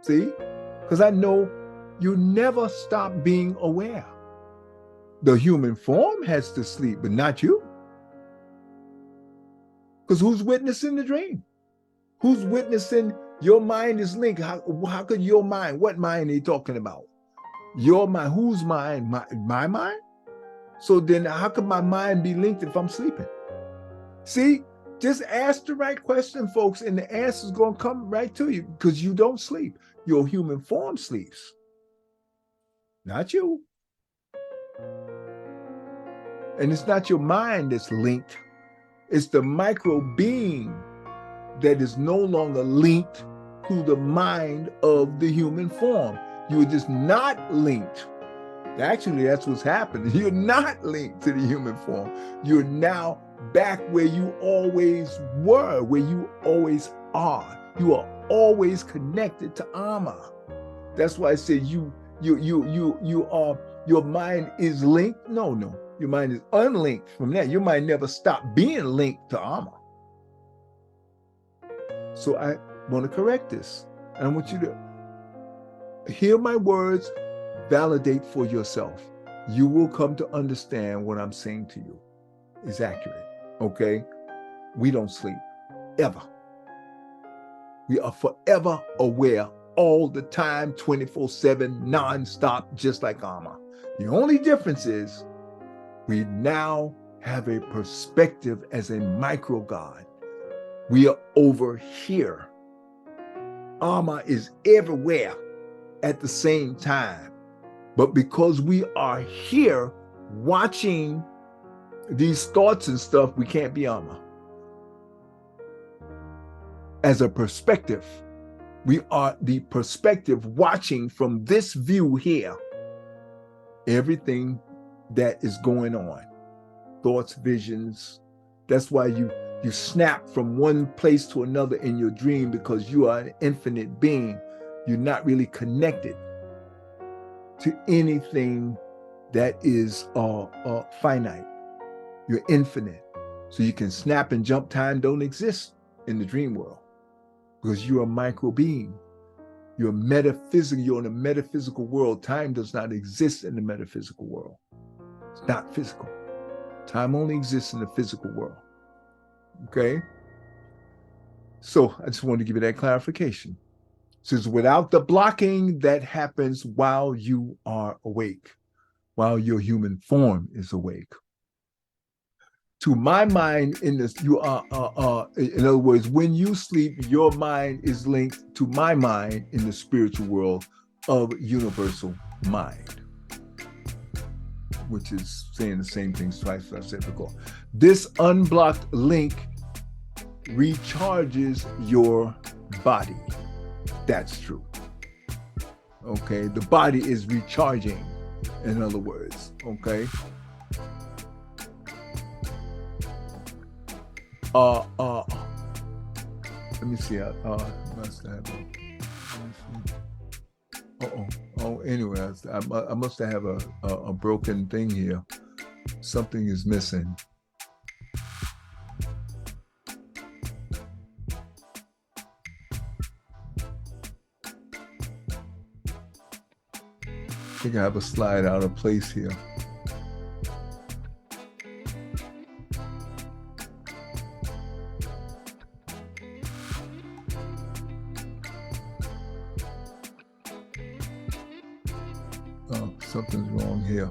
See? Because I know you never stop being aware. The human form has to sleep, but not you. Because who's witnessing the dream? Who's witnessing your mind is linked? How could your mind, what mind are you talking about? Your mind, whose mind? My mind? So then how could my mind be linked if I'm sleeping? See, just ask the right question, folks, and the answer's going to come right to you, because you don't sleep. Your human form sleeps, not you. And it's not your mind that's linked It's the micro being that is no longer linked to the mind of the human form. You are just not linked. Actually, that's what's happening. You're not linked to the human form. You're now back where you always were, where you always are. You are always connected to Ama. That's why I said you are, your mind is linked. No, your mind is unlinked from that. Your mind never stopped being linked to Ama. So I want to correct this. And I want you to hear my words, validate for yourself. You will come to understand what I'm saying to you is accurate, okay? We don't sleep, ever. We are forever aware all the time, 24/7, nonstop, just like Ama. The only difference is we now have a perspective as a micro God. We are over here. Ama is everywhere at the same time. But because we are here watching these thoughts and stuff, we can't be Ama. As a perspective, we are the perspective watching from this view here, everything that is going on, thoughts, visions. That's why you snap from one place to another in your dream, because you are an infinite being. You're not really connected to anything that is finite. You're infinite. So you can snap and jump. Time don't exist in the dream world because you're a micro being. You're metaphysical. You're in a metaphysical world. Time does not exist in the metaphysical world. It's not physical. Time only exists in the physical world. Okay? So I just wanted to give you that clarification. It says, without the blocking that happens while you are awake, while your human form is awake. To my mind, in this, you are, in other words, when you sleep, your mind is linked to my mind in the spiritual world of universal mind, which is saying the same things twice as I said before. This unblocked link recharges your body. That's true. Okay, the body is recharging, in other words, okay? Let me see, must have, anyway, I must have a broken thing here. Something is missing. I think I have a slide out of place here. Oh, something's wrong here.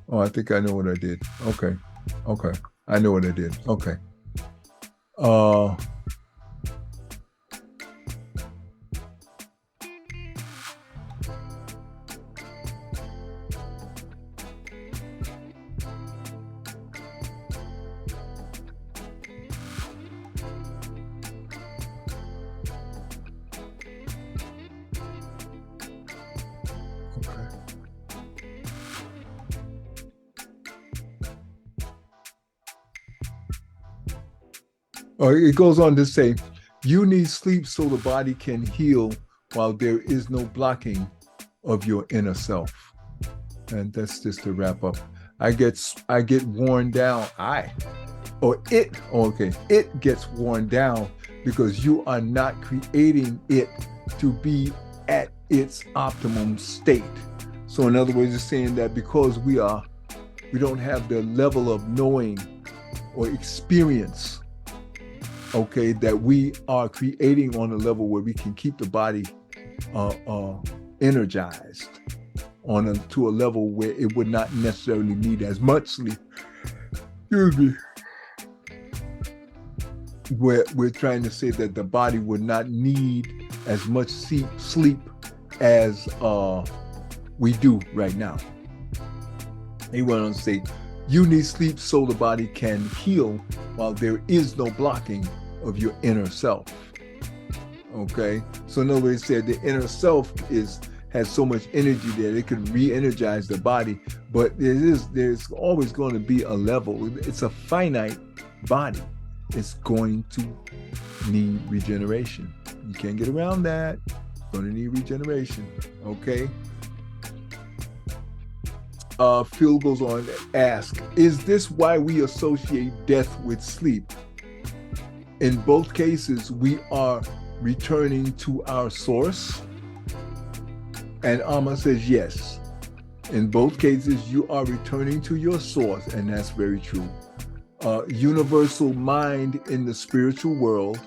Oh, I think I know what I did. Okay. I know what I did. Okay. It goes on to say, you need sleep so the body can heal while there is no blocking of your inner self. And that's just to wrap up. I get worn down. It gets worn down because you are not creating it to be at its optimum state. So in other words, it's saying that because we don't have the level of knowing or experience, okay, that we are creating on a level where we can keep the body energized to a level where it would not necessarily need as much sleep. Excuse me. We're trying to say that the body would not need as much sleep as we do right now. He went on to say, you need sleep so the body can heal while there is no blocking of your inner self. Okay, so in other words, he said the inner self has so much energy that it can re-energize the body, but there's always going to be a level. It's a finite body. It's going to need regeneration. You can't get around that. It's going to need regeneration. Okay. Phil goes on to ask, is this why we associate death with sleep? In both cases, we are returning to our source. And Amma says, yes. In both cases, you are returning to your source, and that's very true. Universal mind in the spiritual world,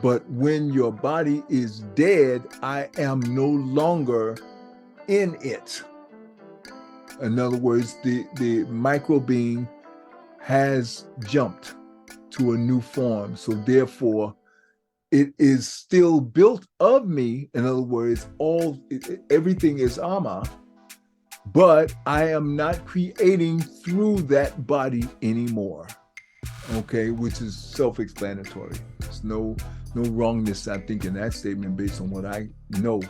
but when your body is dead, I am no longer in it. In other words, the micro being has jumped to a new form. So therefore, it is still built of me. In other words, everything is Amma, but I am not creating through that body anymore. Okay, which is self-explanatory. There's no wrongness, I think, in that statement based on what I know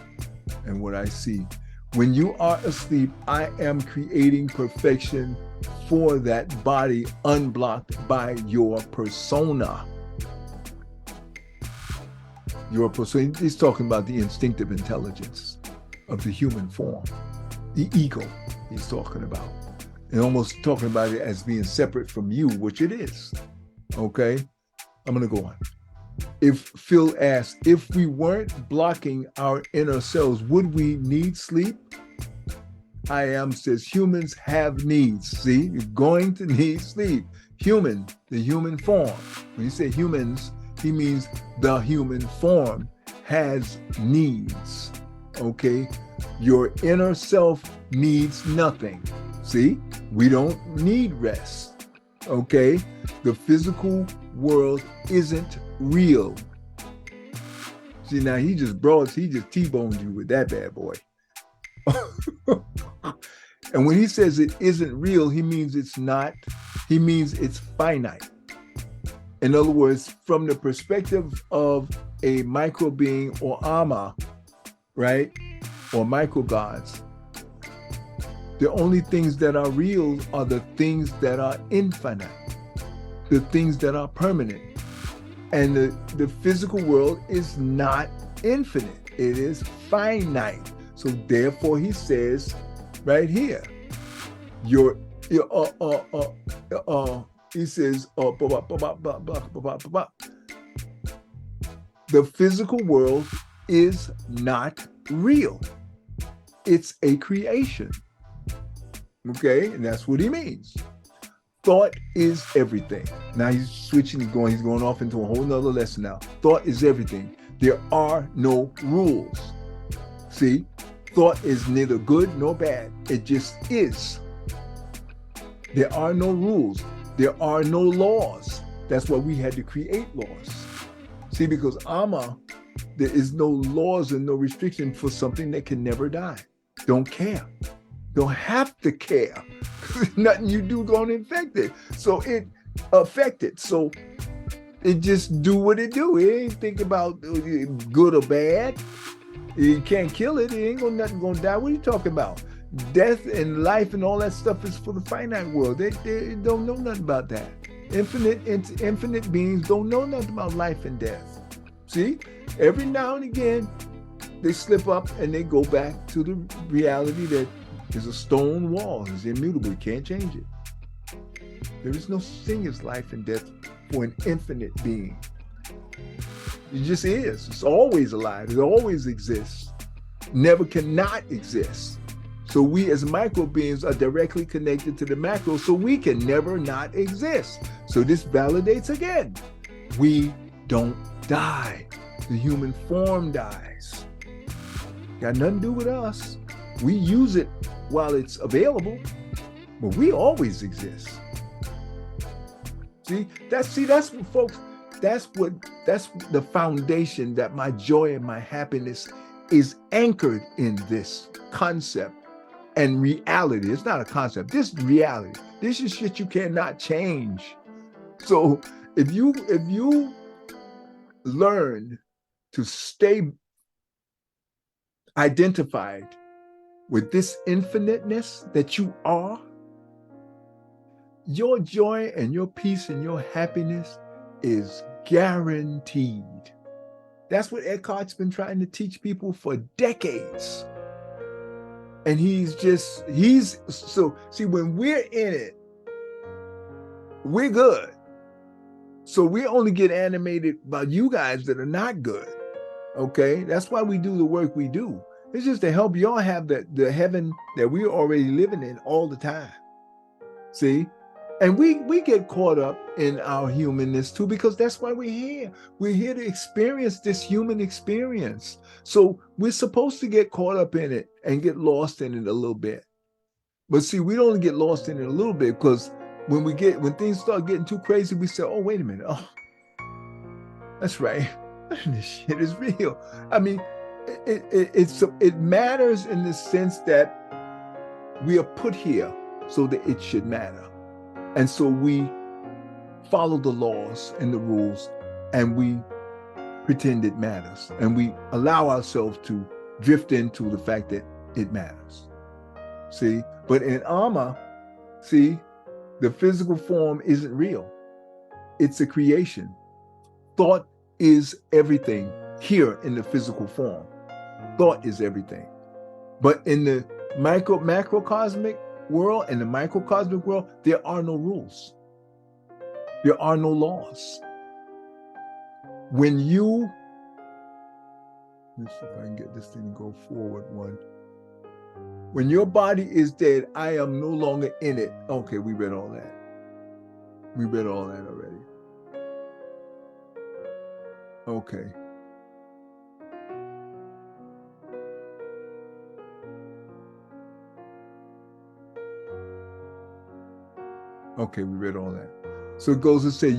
and what I see. When you are asleep, I am creating perfection for that body unblocked by your persona. Your persona, he's talking about the instinctive intelligence of the human form, the ego he's talking about. And almost talking about it as being separate from you, which it is. Okay, I'm going to go on. If Phil asks, if we weren't blocking our inner selves, would we need sleep? I am says humans have needs. See, you're going to need sleep. Human, the human form. When you say humans, he means the human form has needs. Okay, your inner self needs nothing. See, we don't need rest. Okay, the physical world isn't real. See, now he just T-boned you with that bad boy. And when he says it isn't real, he means it's not, he means it's finite. In other words, from the perspective of a micro being or Amma, right, or micro gods, the only things that are real are the things that are infinite, the things that are permanent. And the physical world is not infinite, it is finite. So therefore he says right here, he says, the physical world is not real. It's a creation. Okay, and that's what he means. Thought is everything. Now he's switching, he's going off into a whole nother lesson now. Thought is everything. There are no rules. See, thought is neither good nor bad. It just is. There are no rules. There are no laws. That's why we had to create laws. See, because Amma, there is no laws and no restriction for something that can never die. Don't care. Don't have to care. Nothing you do gonna infect it. So it affected. So it just do what it do. It ain't think about good or bad. You can't kill it. It ain't nothing gonna die. What are you talking about? Death and life and all that stuff is for the finite world. They don't know nothing about that. Infinite beings don't know nothing about life and death. See, every now and again, they slip up and they go back to the reality that is a stone wall. It's immutable. You can't change it. There is no such thing as life and death for an infinite being. It just is. It's always alive. It always exists. Never cannot exist. So we as micro beings are directly connected to the macro, so we can never not exist. So this validates again. We don't die. The human form dies. Got nothing to do with us. We use it while it's available, but we always exist. That's what folks, that's the foundation that my joy and my happiness is anchored in this concept and reality. It's not a concept. This is reality. This is shit you cannot change. So if you learn to stay identified with this infiniteness that you are, your joy and your peace and your happiness is guaranteed. That's what Eckhart's been trying to teach people for decades. And so see, when we're in it, we're good. So we only get animated by you guys that are not good. Okay? That's why we do the work we do. It's just to help y'all have the heaven that we're already living in all the time. See? And we get caught up in our humanness too, because that's why we're here. We're here to experience this human experience. So we're supposed to get caught up in it and get lost in it a little bit. But see, we don't get lost in it a little bit, because when things start getting too crazy, we say, oh, wait a minute. Oh, that's right. This shit is real. I mean, it matters in the sense that we are put here so that it should matter. And so we follow the laws and the rules, and we pretend it matters. And we allow ourselves to drift into the fact that it matters. See? But in Amma, see, the physical form isn't real. It's a creation. Thought is everything here in the physical form. Thought is everything. But in the macrocosmic world and the microcosmic world, there are no rules. There are no laws. When you, let's see if I can get this thing to go forward one. When your body is dead, I am no longer in it. Okay, we read all that. We read all that already. Okay. Okay, we read all that. So it goes to say,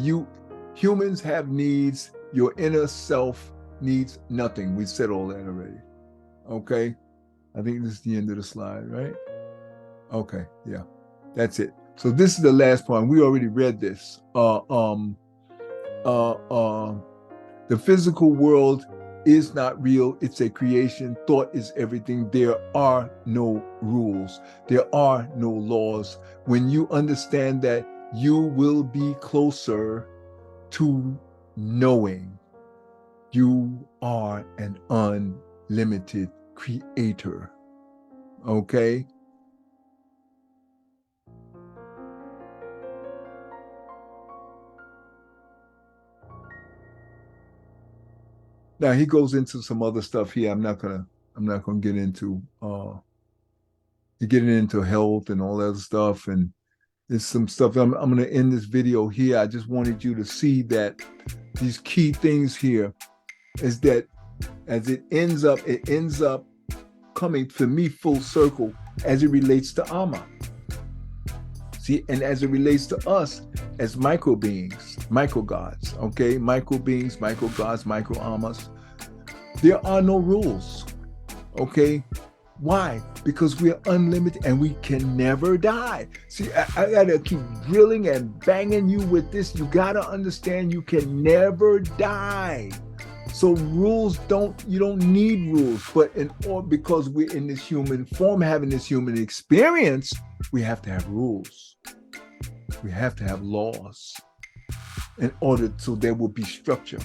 humans have needs, your inner self needs nothing. We said all that already. Okay. I think this is the end of the slide, right? Okay, yeah, that's it. So this is the last point. We already read this. The physical world is not real. It's a creation. Thought is everything. There are no rules. There are no laws. When you understand that, you will be closer to knowing you are an unlimited creator. Okay? Now he goes into some other stuff here. I'm not gonna get into getting into health and all that other stuff, and there's some stuff. I'm gonna end this video here. I just wanted you to see that these key things here is that as it ends up coming for me full circle as it relates to Amma. See, and as it relates to us as micro beings, micro gods, okay? Micro beings, micro gods, micro Ammas. There are no rules, okay? Why? Because we are unlimited and we can never die. See, I gotta keep drilling and banging you with this. You gotta understand you can never die. So rules you don't need rules, but because we're in this human form, having this human experience, we have to have rules. We have to have laws in order so there will be structure.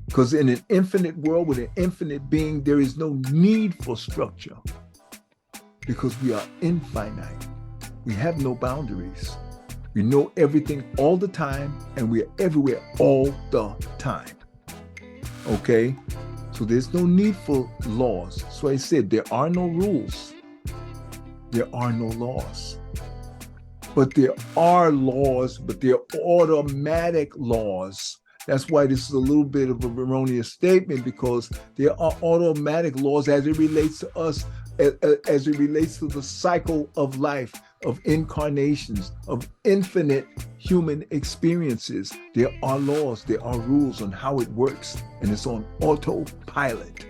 Because in an infinite world with an infinite being, there is no need for structure because we are infinite. We have no boundaries. We know everything all the time and we are everywhere all the time. Okay? So there's no need for laws. So I said there are no rules. There are no laws. But there are laws, but they're automatic laws. That's why this is a little bit of an erroneous statement, because there are automatic laws as it relates to us, as it relates to the cycle of life, of incarnations, of infinite human experiences. There are laws, there are rules on how it works, and it's on autopilot.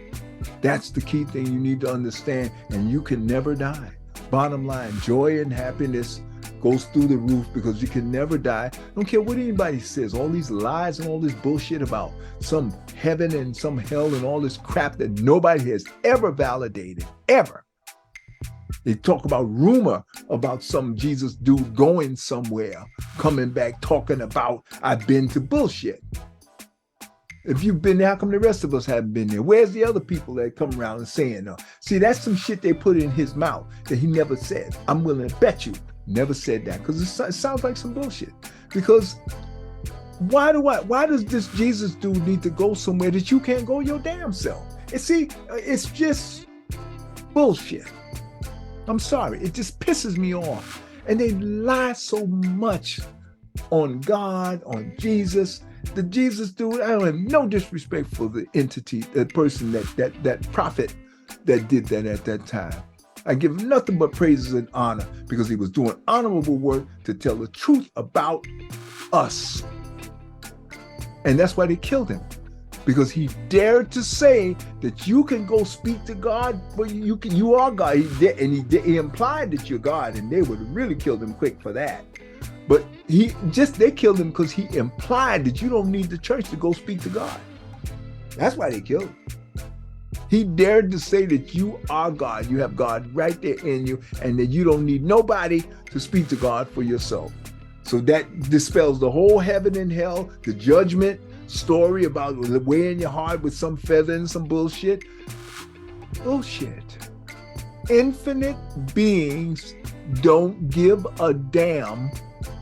That's the key thing you need to understand, and you can never die. Bottom line, joy and happiness goes through the roof because you can never die. Don't care what anybody says, all these lies and all this bullshit about some heaven and some hell and all this crap that nobody has ever validated, ever. They talk about rumor about some Jesus dude going somewhere, coming back, talking about, I've been to bullshit. If you've been there, how come the rest of us haven't been there? Where's the other people that come around and saying, see, that's some shit they put in his mouth that he never said. I'm willing to bet you never said that, because it sounds like some bullshit. Because why does this Jesus dude need to go somewhere that you can't go your damn self? And see, it's just bullshit. I'm sorry, it just pisses me off. And they lie so much on God, on Jesus. The Jesus dude, I don't have no disrespect for the entity, that person, that prophet that did that at that time. I give him nothing but praises and honor because he was doing honorable work to tell the truth about us. And that's why they killed him, because he dared to say that you can go speak to God, but you are God. He implied that you're God, and they would have really killed him quick for that. But they killed him because he implied that you don't need the church to go speak to God. That's why they killed him. He dared to say that you are God. You have God right there in you, and that you don't need nobody to speak to God for yourself. So that dispels the whole heaven and hell, the judgment story about weighing your heart with some feather and some bullshit. Bullshit. Infinite beings don't give a damn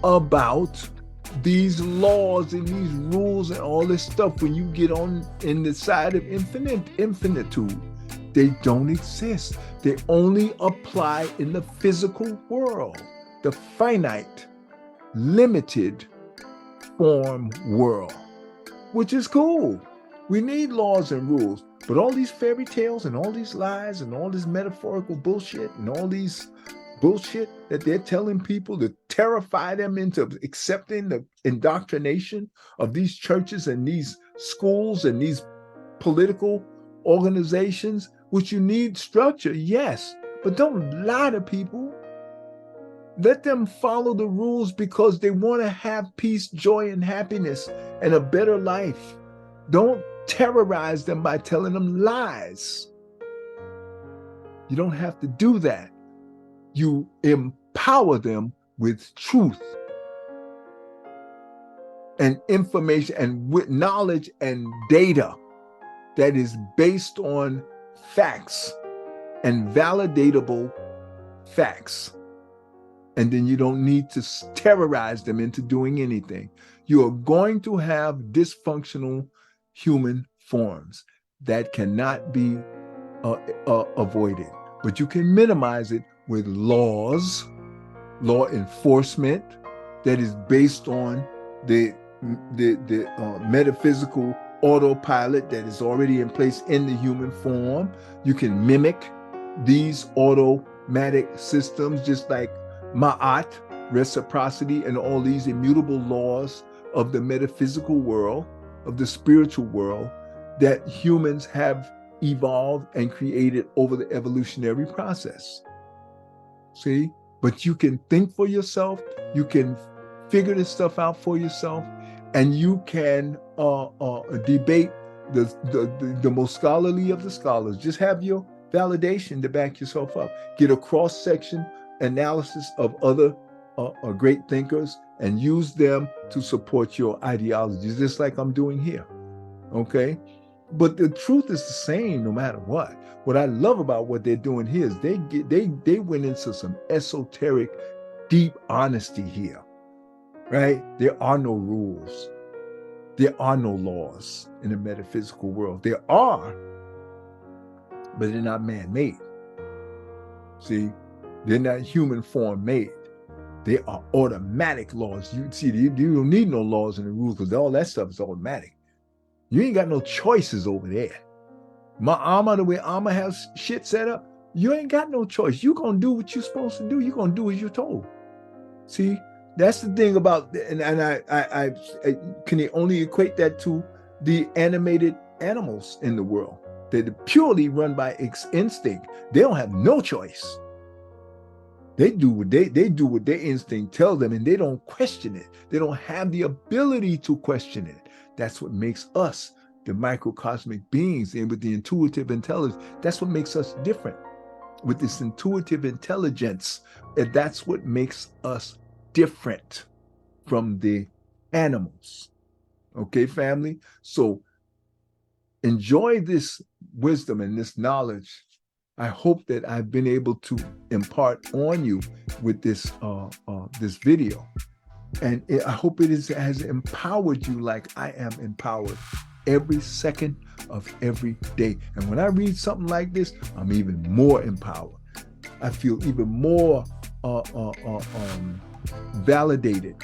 about these laws and these rules and all this stuff. When you get on in the side of infinitude, they don't exist. They only apply in the physical world, the finite, limited form world, which is cool. We need laws and rules, but all these fairy tales and all these lies and all this metaphorical bullshit and all these bullshit that they're telling people to terrify them into accepting the indoctrination of these churches and these schools and these political organizations, which you need structure, yes, but don't lie to people. Let them follow the rules because they want to have peace, joy, and happiness and a better life. Don't terrorize them by telling them lies. You don't have to do that. You empower them with truth and information and with knowledge and data that is based on facts and validatable facts. And then you don't need to terrorize them into doing anything. You are going to have dysfunctional human forms that cannot be avoided, but you can minimize it with laws, law enforcement that is based on the metaphysical autopilot that is already in place in the human form. You can mimic these automatic systems, just like Ma'at, reciprocity, and all these immutable laws of the metaphysical world, of the spiritual world, that humans have evolved and created over the evolutionary process. See, but you can think for yourself, you can figure this stuff out for yourself, and you can debate the most scholarly of the scholars. Just have your validation to back yourself up. Get a cross-section analysis of other great thinkers and use them to support your ideologies, just like I'm doing here. Okay? But the truth is the same no matter what. What I love about what they're doing here is they went into some esoteric, deep honesty here, right? There are no rules. There are no laws in the metaphysical world. There are, but they're not man-made. See, they're not human form made. They are automatic laws. You see, you don't need no laws and the rules because all that stuff is automatic. You ain't got no choices over there. The way Amma has shit set up, you ain't got no choice. You're going to do what you're supposed to do. You're going to do as you're told. See, that's the thing about, and I can only equate that to the animated animals in the world. They're purely run by instinct. They don't have no choice. They do what they do what their instinct tells them, and they don't question it. They don't have the ability to question it. That's what makes us the microcosmic beings, and with the intuitive intelligence, that's what makes us different. With this intuitive intelligence, and that's what makes us different from the animals. Okay, family? So enjoy this wisdom and this knowledge. I hope that I've been able to impart on you with this this video. And I hope it has empowered you like I am empowered every second of every day. And when I read something like this, I'm even more empowered. I feel even more validated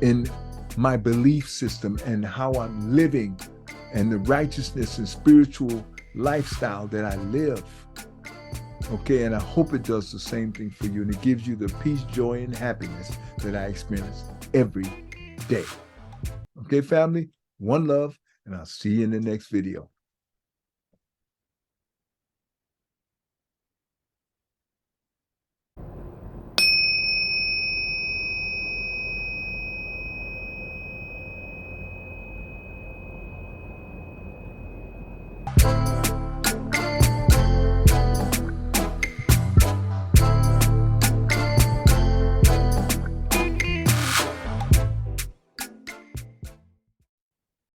in my belief system and how I'm living and the righteousness and spiritual lifestyle that I live. Okay, and I hope it does the same thing for you, and it gives you the peace, joy, and happiness that I experience every day. Okay, family, one love, and I'll see you in the next video.